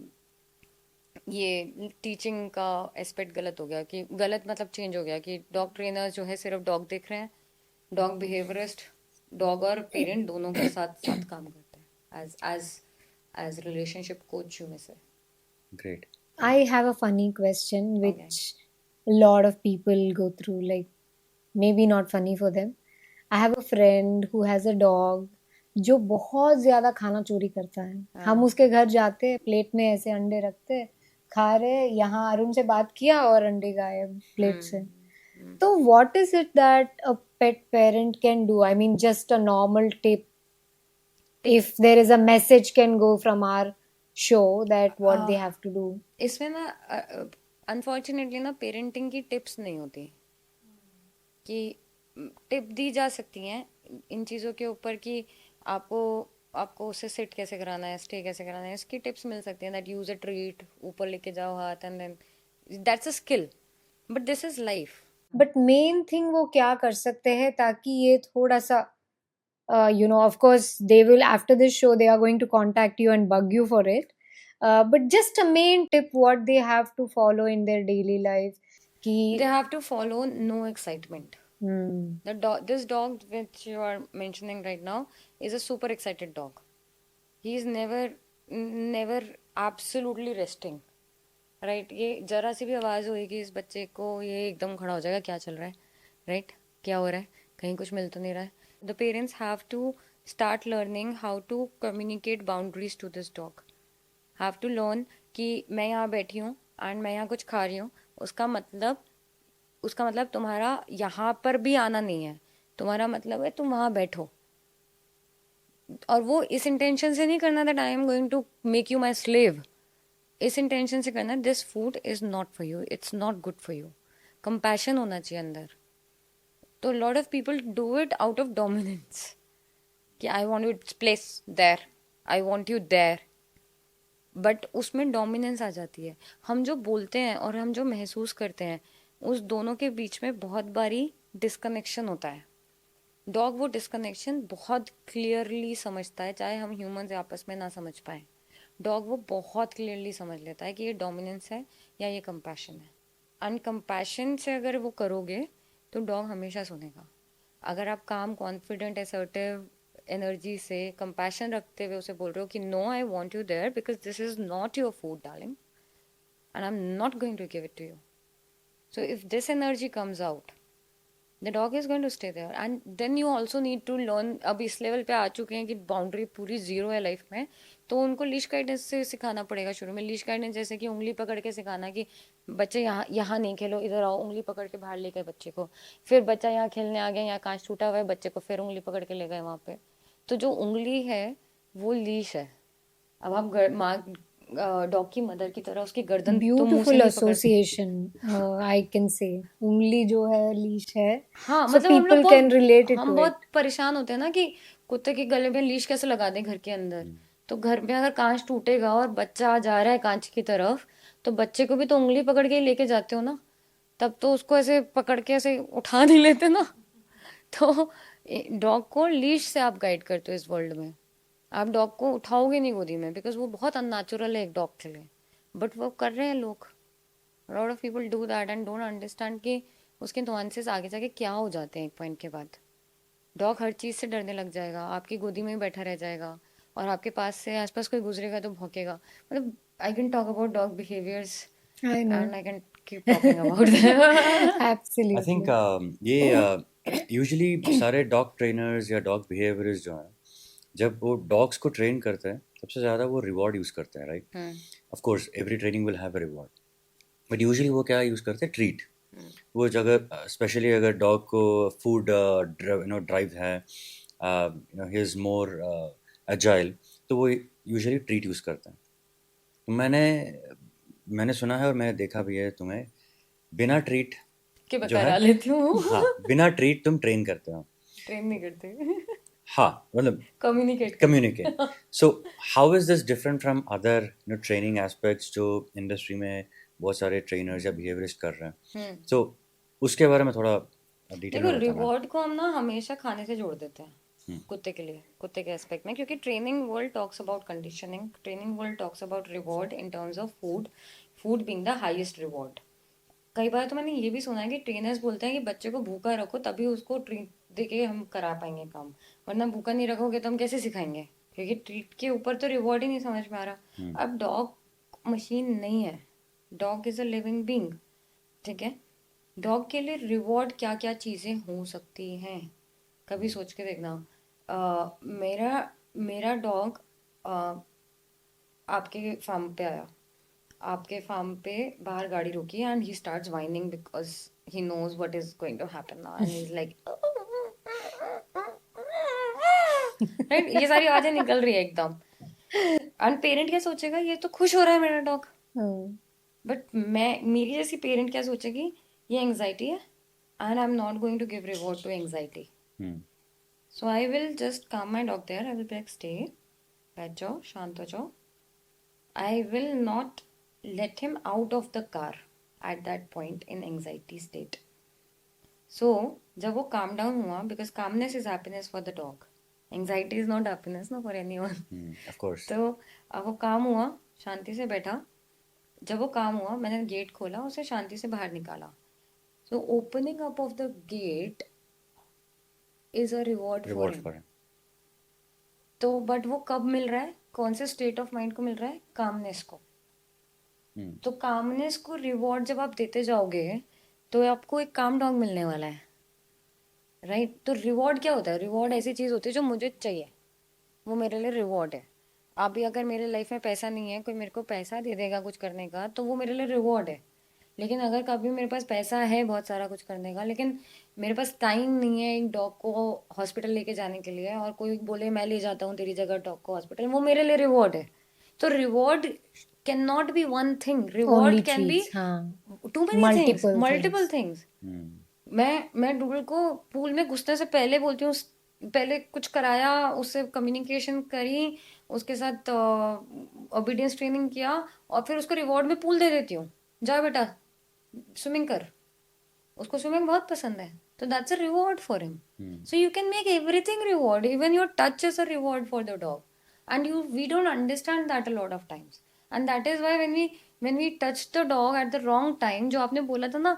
A: ये टीचिंग का एस्पेक्ट गलत हो गया, कि गलत मतलब चेंज हो गया कि डॉग ट्रेनर जो है सिर्फ डॉग देख रहे हैं, डॉग बिहेवियरिस्ट डॉग और पेरेंट दोनों के साथ साथ काम करते हैं as as as relationship coach में से.
B: Great.
C: I have a funny question
A: Okay.
C: which a lot of people go through, like maybe not funny for them. I have a friend who has a dog जो बहुत ज्यादा खाना चोरी करता है. हम
A: हाँ.
C: उसके घर जाते, प्लेट में ऐसे अंडे रखते, खा रहे, यहाँ अरुण से बात किया और अंडे गायब प्लेट से. तो what is it that a pet parent can do? I mean, just a normal tip. If there is a message can go from our show that what they have to do.
A: इसमें ना unfortunately ना parenting की tips नहीं होती, कि tip दी जा सकती हैं इन चीज़ों के ऊपर कि आपको आपको उसे सिट कैसे कराना है, स्टे कैसे कराना है, इसकी टिप्स मिल सकती हैं. दैट यूज अ ट्रीट, ऊपर लेके जाओ हाथ, and then that's a skill, but this is life.
C: But main thing वो क्या कर सकते हैं ताकि ये थोड़ा सा of course they will, after this show they are going to contact you and bug you for it, but just a main tip what they have to follow in their daily life
A: They
C: कि
A: have to follow no excitement. This dog which you are mentioning right now is a super excited dog. He is never absolutely resting. Right. ये जरा सी भी आवाज़ होएगी इस बच्चे को, ये एकदम खड़ा हो जाएगा, क्या चल रहा है, राइट, क्या हो रहा है, कहीं कुछ मिल तो नहीं रहा है. The parents have to start learning how to communicate boundaries to this dog. Have to learn कि मैं यहाँ बैठी हूँ एंड मैं यहाँ कुछ खा रही हूँ, उसका मतलब तुम्हारा यहाँ पर भी आना नहीं है, तुम्हारा मतलब है तुम वहाँ बैठो. और वो इस इंटेंशन से नहीं करना that I am going to make you my slave. इस इंटेंशन से करना this food is not for you, it's not good for you. Compassion होना चाहिए अंदर. तो lot of people do it out of dominance कि I want you place there, I want you there, but उसमें dominance आ जाती है. हम जो बोलते हैं और हम जो महसूस करते हैं उस दोनों के बीच में बहुत बारी डिस्कनेक्शन होता है. डॉग वो डिस्कनेक्शन बहुत क्लियरली समझता है, चाहे हम ह्यूमंस आपस में ना समझ पाए. डॉग वो बहुत क्लियरली समझ लेता है कि ये डोमिनेंस है या ये कंपैशन है. एंड कंपैशन से अगर वो करोगे तो डॉग हमेशा सुनेगा. अगर आप काम कॉन्फिडेंट असर्टिव एनर्जी से कंपैशन रखते हुए उसे बोल रहे हो कि no I want you there because this is not your food darling and I am not going to give it to you. So if this energy comes out the dog is going to stay there. And then you also need to learn, अब इस level पे आ चुके हैं कि boundary पूरी zero है life में, तो उनको लीश गाइडेंस से सिखाना पड़ेगा. शुरू में लीश गाइडेंस जैसे कि उंगली पकड़ के सिखाना कि बच्चे यहाँ यहाँ नहीं खेलो, इधर आओ, उंगली पकड़ के बाहर ले गए बच्चे को. फिर बच्चा यहाँ खेलने आ गया, यहाँ कांच टूटा हुआ है, बच्चे को फिर उंगली पकड़ के ले गए वहाँ पे. तो जो उंगली है वो लीश है. अब आप डॉग की मदर की तरह उसकी गर्दन तो मुंह से
C: beautiful
A: नहीं पकड़ सकते.
C: association, I can say उंगली जो है लीश है.
A: हाँ,
C: So
A: मतलब हम लोग
C: people can relate it
A: हम
C: to it.
A: बहुत परेशान होते हैं ना कि कुत्ते के गले में लीश कैसे लगा दें घर के अंदर. तो घर में अगर कांच टूटेगा और बच्चा जा रहा है कांच की तरफ, तो बच्चे को भी तो उंगली पकड़ के ही लेके जाते हो ना, तब तो उसको ऐसे पकड़ के ऐसे उठा नहीं लेते ना. तो डॉग को लीश से आप गाइड करते हो इस वर्ल्ड में. आप डॉग को उठाओगे नहीं गोदी में बिकॉज वो बहुत अननेचुरल है एक डॉग के लिए, बट वो कर रहे हैं लोग. Lot of people do that and don't understand कि उसके नुआंसेस आगे जाके क्या हो जाते हैं. एक पॉइंट के बाद डॉग हर चीज़ से डरने लग जाएगा, आपकी गोदी में ही बैठा रह जाएगा, और आपके पास से आसपास कोई गुजरेगा तो भौंकेगा. मतलब I can talk about dog behaviours
C: I know.
A: And I can keep talking about that.
C: Absolutely.
B: I think ये यूजुअली सारे डॉग ट्रेनर्स या डॉग बिहेवियरिस्ट जो हैं, जब वो डॉग्स को ट्रेन करते हैं सबसे ज़्यादा वो रिवॉर्ड यूज़ करते हैं, right. Of course every training will have a reward, but usually वो क्या यूज़ करते हैं, ट्रीट। वो अगर स्पेशली अगर डॉग को फूड ड्राइव है, ही इज़ मोर अजाइल, तो वो यूजुअली ट्रीट यूज़ करते हैं। तो मैंने सुना है और मैंने देखा भी है तुम्हें, बिना ट्रीट
A: कि
B: जो है,
A: बकरा लेती हूँ।
B: हाँ, बिना ट्रीट तुम ट्रेन करते हो।
A: ट्रेन नहीं करते,
B: हाँ, मतलब
A: कम्युनिकेट
B: कम्युनिकेट।
A: करते।
B: So how is this different from other training aspects जो इंडस्ट्री में बहुत सारे ट्रेनर्स या बिहेवियरिस्ट कर रहे हैं? सो उसके बारे में थोड़ा डिटेल
A: देखो,
B: में बताना।
A: रिवॉर्ड को हम ना हमेशा खाने से जोड़ देते हैं
B: हम्म,
A: कुत्ते के लिए, कुत्ते के एस्पेक्ट में, क्योंकि training world talks about conditioning, training world talks about reward in terms of food, food being the highest reward. कई बार तो मैंने ये भी सुना है कि ट्रेनर्स बोलते हैं कि बच्चे को भूखा रखो तभी उसको ट्रीट दे के हम करा पाएंगे काम, वरना भूखा नहीं रखोगे तो हम कैसे सिखाएंगे, क्योंकि ट्रीट के ऊपर तो रिवॉर्ड ही नहीं समझ में आ रहा। अब डॉग मशीन नहीं है, dog is a living being, ठीक है। डॉग के लिए रिवॉर्ड क्या क्या चीज़ें हो सकती हैं, कभी सोच के देखना। मेरा मेरा डॉग आपके फार्म पे आया, आपके फार्म पे बाहर गाड़ी रुकी and he starts whining because he knows what is going to happen now and he is like, right, ये सारी आवाजें निकल रही है एकदम। एंड पेरेंट क्या सोचेगा, ये तो खुश हो रहा है मेरा डॉग, बट मेरी जैसी पेरेंट क्या सोचेगी, ये एंग्जाइटी है and I am not going to give reward to anxiety. So I will just calm my dog there, I will be like stay, बैठ जाओ, शांत हो जाओ। I will not let him out of the car at that point in anxiety state. So, जब वो calm down हुआ, because calmness is happiness for the dog. Anxiety is not happiness, no, for anyone.
B: of course.
A: तो अब वो काम हुआ, शांति से बैठा। जब वो काम हुआ, मैंने गेट खोला, उसे शांति से बाहर निकाला। So, opening up of the gate is a reward for
B: reward
A: him.
B: For
A: तो बट वो कब मिल रहा है, कौन से स्टेट ऑफ माइंड को मिल रहा है, कामनेस को। तो कामनेस को रिवॉर्ड जब आप देते जाओगे तो आपको एक काम डॉग मिलने वाला है, राइट। तो रिवॉर्ड क्या होता है, रिवॉर्ड ऐसी चीज होती है जो मुझे चाहिए, वो मेरे लिए रिवॉर्ड है। अभी अगर मेरे लाइफ में पैसा नहीं है, कोई मेरे को पैसा दे देगा कुछ करने का, तो वो मेरे लिए रिवॉर्ड है। लेकिन अगर कभी मेरे पास पैसा है बहुत सारा कुछ करने का, लेकिन मेरे पास टाइम नहीं है एक डॉग को हॉस्पिटल लेके जाने के लिए, और कोई बोले मैं ले जाता हूँ तेरी जगह डॉग को हॉस्पिटल, वो मेरे लिए रिवॉर्ड है। तो reward can not be one thing, reward
C: Only
A: can be
C: cheese, हाँ.
A: Too many things,
C: Multiple
A: multiple
C: things.
A: Things. मैं डूडल को पूल में घुसने से पहले बोलती हूँ, पहले कुछ कराया, उससे कम्युनिकेशन करी, उसके साथ ओबीडियंस ट्रेनिंग किया, और फिर उसको रिवॉर्ड में पूल दे देती हूँ, जा बेटा स्विमिंग कर। उसको स्विमिंग बहुत पसंद है, तो that's a reward for him. So you can make everything reward, even your touch is a reward for the dog, and we don't understand that a lot of times, and that is why when we touch the dog at the wrong time, जो आपने बोला था ना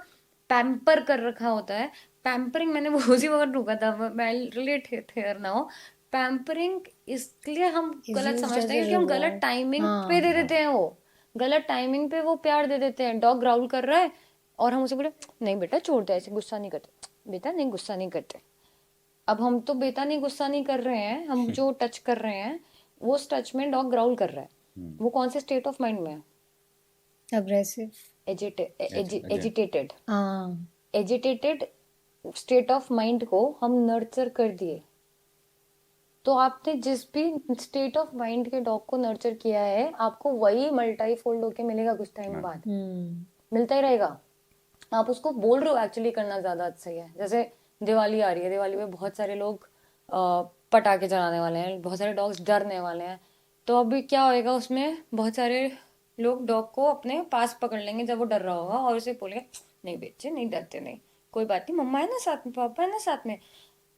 A: pamper कर रखा होता है, pampering, मैंने वो उसी वक्त रुका था, मैं रिलेट हियर नाउ। पैम्परिंग इसलिए हम
C: Is
A: गलत
C: used
A: समझते
C: as
A: हैं
C: a
A: क्योंकि हम गलत
C: reward.
A: टाइमिंग पे
C: हाँ.
A: दे देते हैं, वो गलत टाइमिंग पे वो प्यार दे देते हैं। डॉग ग्राउल कर रहा है और हम उसे बोले नहीं बेटा छोड़ दे, ऐसे गुस्सा नहीं करते, बेटा नहीं गुस्सा नहीं करते। अब हम तो बेटा नहीं गुस्सा नहीं कर रहे हैं, हम जो टच कर रहे हैं वो टच में डॉग ग्राउल कर रहा है। वो कौन से स्टेट ऑफ माइंड में है,
C: Aggressive.
A: एजिटेटेड।
C: हाँ.
A: एजिटेटेड स्टेट ऑफ माइंड को हम नर्चर कर दिए। तो आपने जिस भी स्टेट ऑफ माइंड के डॉग को नर्चर किया है, आपको वही मल्टाई फोल्ड होके मिलेगा कुछ टाइम बाद, मिलता ही रहेगा। आप उसको बोल रहे हो, एक्चुअली करना ज्यादा सही है। जैसे दिवाली आ रही है, दिवाली में बहुत सारे लोग पटाखे जलाने वाले हैं, बहुत सारे डॉग्स डरने वाले हैं। तो अभी क्या होएगा, उसमें बहुत सारे लोग डॉग को अपने पास पकड़ लेंगे जब वो डर रहा होगा, और उसे बोलेंगे नहीं बच्चे नहीं डरते, नहीं कोई बात नहीं, मम्मा है ना साथ में, पापा है ना साथ में।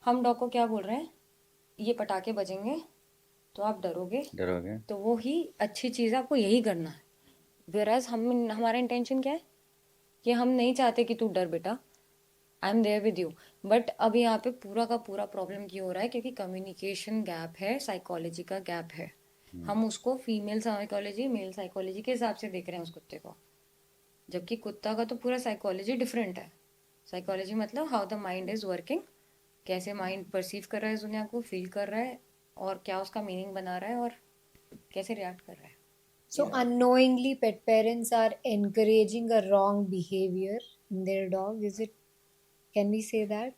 A: हम डॉग को क्या बोल रहे हैं, ये पटाखे बजेंगे तो आप डरोगे, तो वो ही अच्छी चीज़ है, आपको यही करना है। वेराज हमारा इंटेंशन क्या है कि हम नहीं चाहते कि तू डर बेटा, I am there with you. But अब यहाँ पे पूरा का पूरा प्रॉब्लम क्यों हो रहा है, क्योंकि कम्युनिकेशन गैप है, साइकोलॉजी का गैप है। हम उसको फीमेल साइकोलॉजी मेल साइकोलॉजी के हिसाब से देख रहे हैं उस कुत्ते को, जबकि कुत्ता का तो पूरा साइकोलॉजी डिफरेंट है। साइकोलॉजी मतलब how the mind is working, कैसे माइंड परसीव कर रहा है इस दुनिया को, फील कर रहा है, और क्या उसका मीनिंग बना रहा है, और कैसे रिएक्ट कर रहा है।
C: So unknowingly, pet parents are encouraging a wrong behavior in their dog. Is it? Can we say that?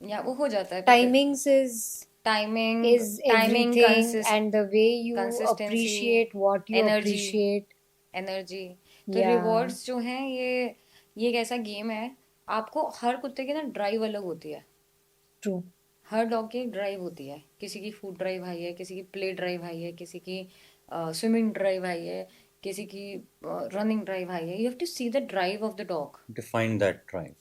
A: या वो हो जाता है
C: Timings is
A: timing
C: everything, and the way you
A: consistency,
C: appreciate what you
A: energy,
C: appreciate.
A: Energy. तो
C: Yeah.
A: Rewards जो हैं ये एक ऐसा गेम है, आपको हर कुत्ते की ना ड्राइव अलग होती है.
C: True.
A: हर डॉग की एक ड्राइव होती है. किसी की फूड ड्राइव हाई है, किसी की प्ले ड्राइव हाई है, किसी की स्विमिंग ड्राइव हाई है, किसी की रनिंग ड्राइव हाई है. You have to see the drive of the dog.
B: Define that drive.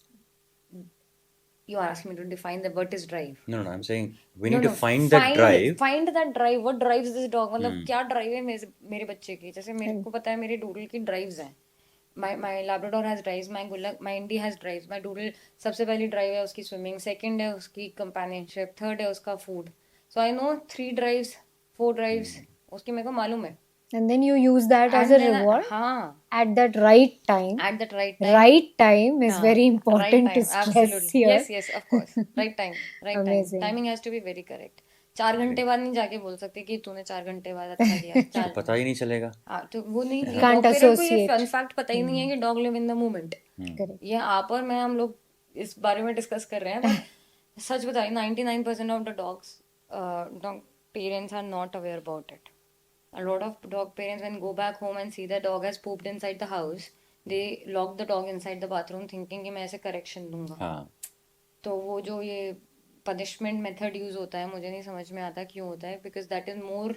A: You are asking me to define the what is drive.
B: No, I'm saying we need to find that drive.
A: Find that drive. What drives this dog? मतलब क्या drive है मेरे बच्चे की. जैसे मेरे को पता है मेरे डूडल की ड्राइव्स हैं. My Labrador has drives. My Indy has drives. My doodle सबसे पहली ड्राइव है उसकी स्विमिंग, सेकंड है उसकी कंपेनियनशिप, थर्ड है उसका food. So I know 3 drives 4 drives उसकी मेरे को मालूम है.
C: And then you use that as a reward.
A: हाँ.
C: At that right time.
A: At that right time.
C: Right time is very important
A: right time,
C: to stress
A: absolutely.
C: here.
A: Yes, of course. Right time.
C: Amazing.
A: Timing has to be very correct. 4 घंटे बाद नहीं जाके बोल सकते कि तूने 4 घंटे बाद अच्छा किया.
B: पता ही नहीं चलेगा.
A: तो वो नहीं.
C: Can't associate.
A: फन फैक्ट पता ही नहीं है कि dog live in the moment. ये आप और मैं हम लोग इस बारे में डिस्कस कर रहे हैं, बट सच बताइए 99% of the dogs dog parents are not aware about it. A lot of dog parents, when go back home and see the dog has pooped inside the house, they lock the dog inside the bathroom thinking कि मैं ऐसे correction दूंगा.
B: हाँ.
A: तो वो जो ये punishment method use होता है, मुझे नहीं समझ में आता क्यों होता है, because that is more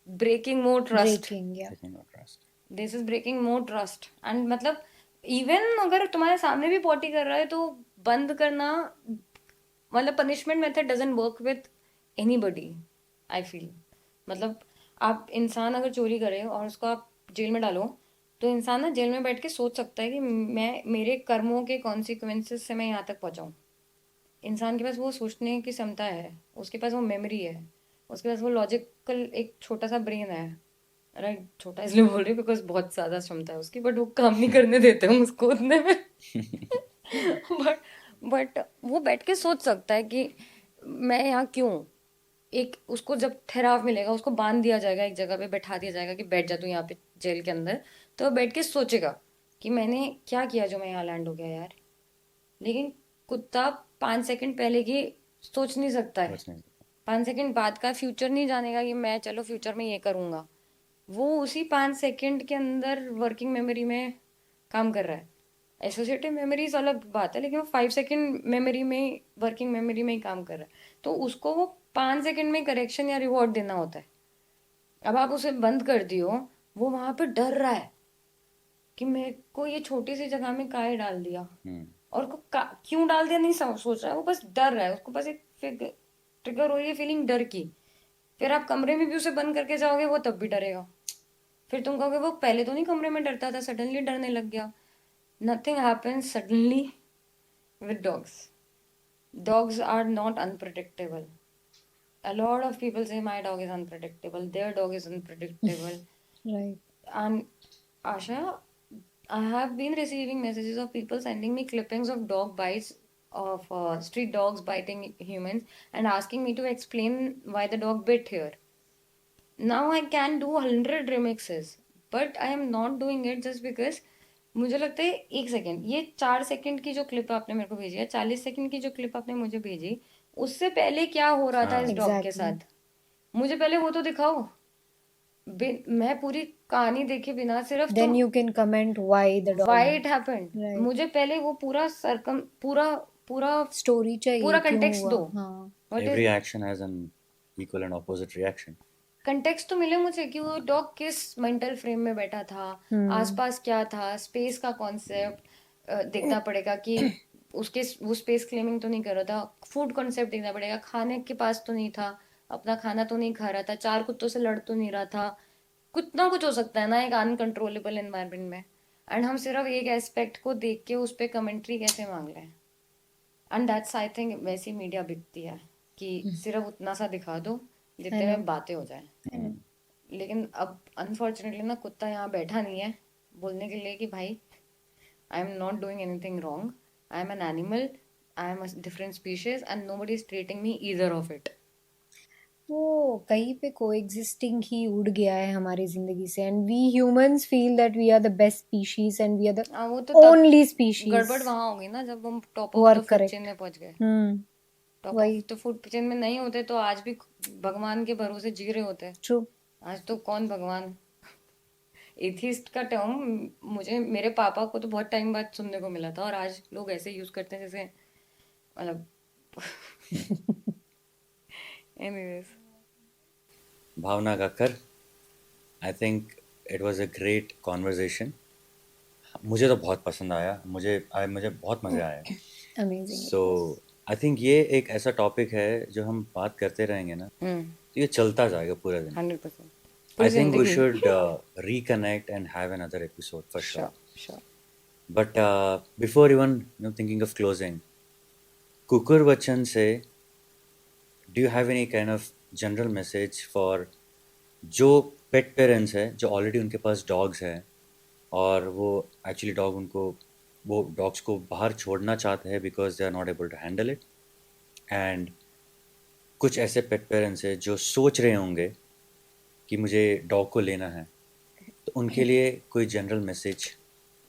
A: breaking more trust.
C: Breaking, yeah.
B: Breaking more trust.
A: This is breaking more trust. And मतलब even अगर तुम्हारे सामने भी potty कर रहा है तो बंद करना, मतलब punishment method doesn't work with anybody, I feel. मतलब आप इंसान अगर चोरी करे और उसको आप जेल में डालो, तो इंसान ना जेल में बैठ के सोच सकता है कि मैं मेरे कर्मों के कॉन्सिक्वेंसेस से मैं यहाँ तक पहुँचाऊँ. इंसान के पास वो सोचने की क्षमता है, उसके पास वो मेमोरी है, उसके पास वो लॉजिकल एक छोटा सा ब्रेन है. राइट, छोटा इसलिए बोल रही हूँ बिकॉज बहुत ज़्यादा क्षमता है उसकी, बट वो काम नहीं करने देते हैं उसको उतने में. बट वो बैठ के सोच सकता है कि मैं यहाँ क्यों. एक उसको जब ठहराव मिलेगा, उसको बांध दिया जाएगा एक जगह पे, बैठा दिया जाएगा कि बैठ जा तू यहाँ पे जेल के अंदर, तो वो बैठ के सोचेगा कि मैंने क्या किया जो मैं यहाँ लैंड हो गया यार. लेकिन कुत्ता 5 सेकंड पहले की सोच नहीं सकता है, 5 सेकंड बाद का फ्यूचर नहीं जानेगा कि मैं चलो फ्यूचर में ये करूँगा. वो उसी 5 सेकंड के अंदर वर्किंग मेमोरी में काम कर रहा है. एसोसिएटिव मेमोरीज अलग बात है, लेकिन वो 5 सेकंड मेमोरी में, वर्किंग मेमोरी में ही काम कर रहा है. तो उसको वो 5 सेकंड में करेक्शन या रिवॉर्ड देना होता है. अब आप उसे बंद कर दियो, वो वहां पे डर रहा है कि मेरे को ये छोटी सी जगह में काहे डाल दिया, और को क्यों डाल दिया नहीं सोच रहा है, वो बस डर रहा है. उसको बस एक ट्रिगर हो रही है फीलिंग डर की. फिर आप कमरे में भी उसे बंद करके जाओगे, वो तब भी डरेगा. फिर तुम कहोगे वो पहले तो नहीं कमरे में डरता था, सडनली डरने लग गया. Nothing happens suddenly with dogs. Dogs are not unpredictable. A lot of people say my dog is unpredictable, their dog is unpredictable.
C: Right.
A: And Asha, I have been receiving messages of people sending me clippings of dog bites, of street dogs biting humans, and asking me to explain why the dog bit here. Now I can do 100 remixes, but I am not doing it just because मुझे लगता है 1 second, ये 4 second की जो clip आपने मेरे को भेजी है, 40 सेकेंड की जो क्लिप आपने मुझे भेजी, उससे पहले क्या हो रहा था इस डॉग के साथ, मुझे पहले वो तो दिखाओ. मैं पूरी कहानी देखे बिना सिर्फ
C: then you can comment why the dog,
A: why it happened.
C: Right.
A: मुझे पहले वो पूरा पूरा
C: स्टोरी चाहिए,
A: पूरा कंटेक्स्ट दो.
B: Every action has an equal and opposite reaction.
A: Context तो मिले मुझे कि वो डॉग किस मेंटल फ्रेम में बैठा था, आसपास क्या था, स्पेस का कॉन्सेप्ट देखना पड़ेगा कि उसके वो स्पेस क्लेमिंग तो नहीं कर रहा था. फूड कॉन्सेप्ट देखना पड़ेगा, खाने के पास तो नहीं था, अपना खाना तो नहीं खा रहा था, 4 कुत्तों से लड़ तो नहीं रहा था. कुछ ना कुछ हो सकता है ना एक अनकंट्रोलेबल एनवायरनमेंट में. एंड हम सिर्फ एक एस्पेक्ट को देख के उस पर कमेंट्री कैसे मांग रहे हैं. एंड दैट्स आई थिंक वैसी मीडिया बिकती है कि सिर्फ उतना सा दिखा दो जितने में बातें हो जाए. लेकिन अब अनफॉर्चुनेटली ना कुत्ता यहाँ बैठा नहीं है बोलने के लिए कि भाई आई am not doing anything wrong, I am an animal, I am a different species and nobody is treating me either of it.
C: वो कहीं पे कोएग्जिस्टिंग ही उड़ गया है हमारी जिंदगी से, and we humans feel that we are the best species and we are the
A: वो तो तब
C: ओनली स्पीशीज
A: गड़बड़ वहां होगी ना जब हम top
C: who
A: of
C: are
A: the food chain
C: correct.
A: में पहुंच गए।
C: हम्म,
A: टॉप ऑफ
C: वही।
A: द फूड चेन में नहीं होते तो आज भी भगवान के भरोसे जी रहे होते।
C: ट्रू।
A: आज तो कौन भगवान। एथिस्ट का टर्म मुझे मेरे पापा को तो बहुत टाइम बाद सुनने को मिला था, और आज लोग ऐसे यूज करते हैं जैसे मतलब anyways.
B: Bhavna Kakkar, I think it was a great conversation. मुझे तो बहुत पसंद आया, मुझे बहुत मज़े आए।
C: Amazing it
B: so
C: was.
B: आई थिंक ये एक ऐसा टॉपिक है जो हम बात करते रहेंगे ना, तो ये चलता जाएगा पूरा दिन।
A: 100%
B: आई
A: पूरी
B: थिंक वी
A: जिंदगी।
B: Should reconnect and have another episode for sure.
A: Sure sure.
B: But before even thinking of closing, Kukur Vachan से do you have any kind of general message for जो पेट पेरेंट्स है, जो ऑलरेडी उनके पास dogs हैं और वो actually वो dogs को बाहर छोड़ना चाहते हैं because they are not able to handle it, एंड कुछ ऐसे पेट पेरेंट्स हैं जो सोच रहे होंगे कि मुझे डॉग को लेना है, तो उनके लिए कोई जनरल मैसेज?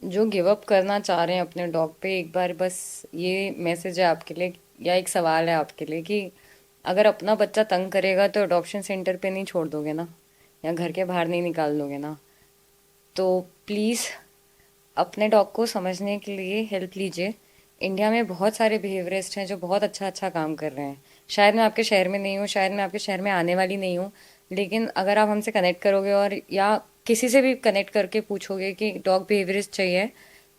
A: जो गिव अप करना चाह रहे हैं अपने डॉग पे, एक बार बस ये मैसेज है आपके लिए या एक सवाल है आपके लिए कि अगर अपना बच्चा तंग करेगा तो अडॉप्शन सेंटर पे नहीं छोड़ दोगे ना, या घर के बाहर नहीं निकाल दोगे ना। तो प्लीज़ अपने डॉग को समझने के लिए हेल्प लीजिए। इंडिया में बहुत सारे बिहेवियरिस्ट हैं जो बहुत अच्छा अच्छा काम कर रहे हैं। शायद मैं आपके शहर में नहीं हूँ, शायद मैं आपके शहर में आने वाली नहीं हूँ, लेकिन अगर आप हमसे कनेक्ट करोगे और या किसी से भी कनेक्ट करके पूछोगे कि डॉग बिहेवियरिस्ट चाहिए,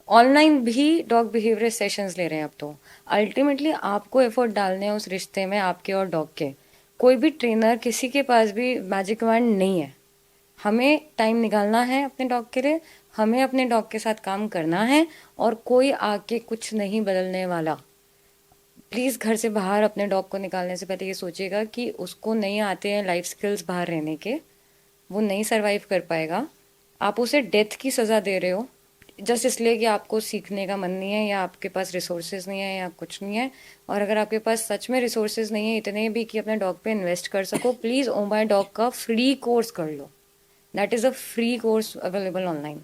A: ऑनलाइन भी डॉग बिहेवियरिस्ट सेशंस ले रहे हैं अब तो। अल्टीमेटली आपको एफर्ट डालने हैं उस रिश्ते में, आपके और डॉग के। कोई भी ट्रेनर, किसी के पास भी मैजिक वैंड नहीं है। हमें टाइम निकालना है अपने डॉग के लिए, हमें अपने डॉग के साथ काम करना है, और कोई आके कुछ नहीं बदलने वाला। प्लीज़ घर से बाहर अपने डॉग को निकालने से पहले ये सोचिएगा कि उसको नहीं आते हैं लाइफ स्किल्स बाहर रहने के, वो नहीं सरवाइव कर पाएगा। आप उसे डेथ की सज़ा दे रहे हो जस्ट इसलिए कि आपको सीखने का मन नहीं है, या आपके पास रिसोर्सेज नहीं है, या कुछ नहीं है। और अगर आपके पास सच में रिसोर्सेज नहीं है इतने भी कि अपने डॉग पे इन्वेस्ट कर सको, प्लीज़ ओ माई डॉग का फ्री कोर्स कर लो। That is a free course available online.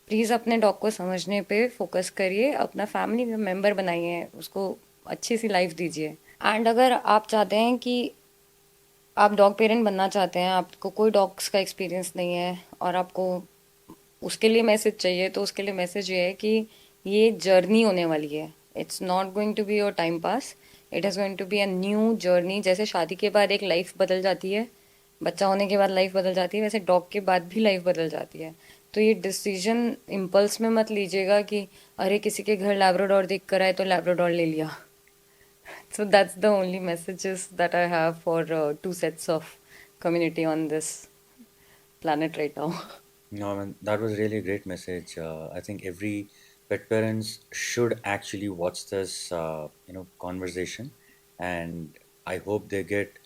A: Please अपने डॉग को समझने पे फोकस करिए, अपना फैमिली मेम्बर बनाइए, उसको अच्छी सी लाइफ दीजिए। एंड अगर आप चाहते हैं कि आप डॉग पेरेंट बनना चाहते हैं, आपको कोई डॉग्स का एक्सपीरियंस नहीं है और आपको उसके लिए मैसेज चाहिए, तो उसके लिए मैसेज ये है कि ये जर्नी होने वाली है। It's not going to be your time pass, it is going to be a new journey. जैसे शादी के बाद एक लाइफ बदल जाती है, बच्चा होने के बाद लाइफ बदल जाती है, वैसे डॉग के बाद भी लाइफ बदल जाती है। तो ये डिसीजन इम्पल्स में मत लीजिएगा कि अरे किसी के घर लैब्राडोर देख कर आए तो लैब्राडोर ले लिया। So that's the only messages that I have for two sets of community on this planet right now.
B: No, I mean, that was really a great message. I think every pet parents should actually watch this, conversation, and I hope they get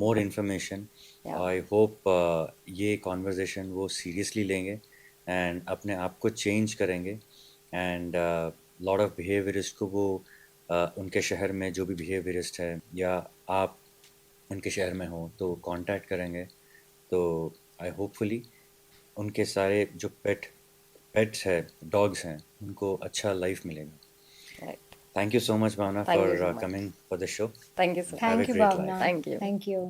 B: more information.
A: Yeah.
B: I hope ये conversation वो seriously लेंगे and अपने आप को change करेंगे, and lot of behaviorist को वो उनके शहर में जो भी behaviorist है या आप उनके शहर में हो तो कांटेक्ट करेंगे, तो आई होपफुली उनके सारे जो पेट्स है, डॉग्स हैं, उनको अच्छा लाइफ मिलेगा।
A: Right.
B: Thank you so much, Bhavna,
A: Thank you
B: for
A: so much.
B: coming for the show.
A: Thank you so much.
B: Have a
C: Thank you,
B: great
C: Bhavna.
B: life.
A: Thank you.
C: Thank you.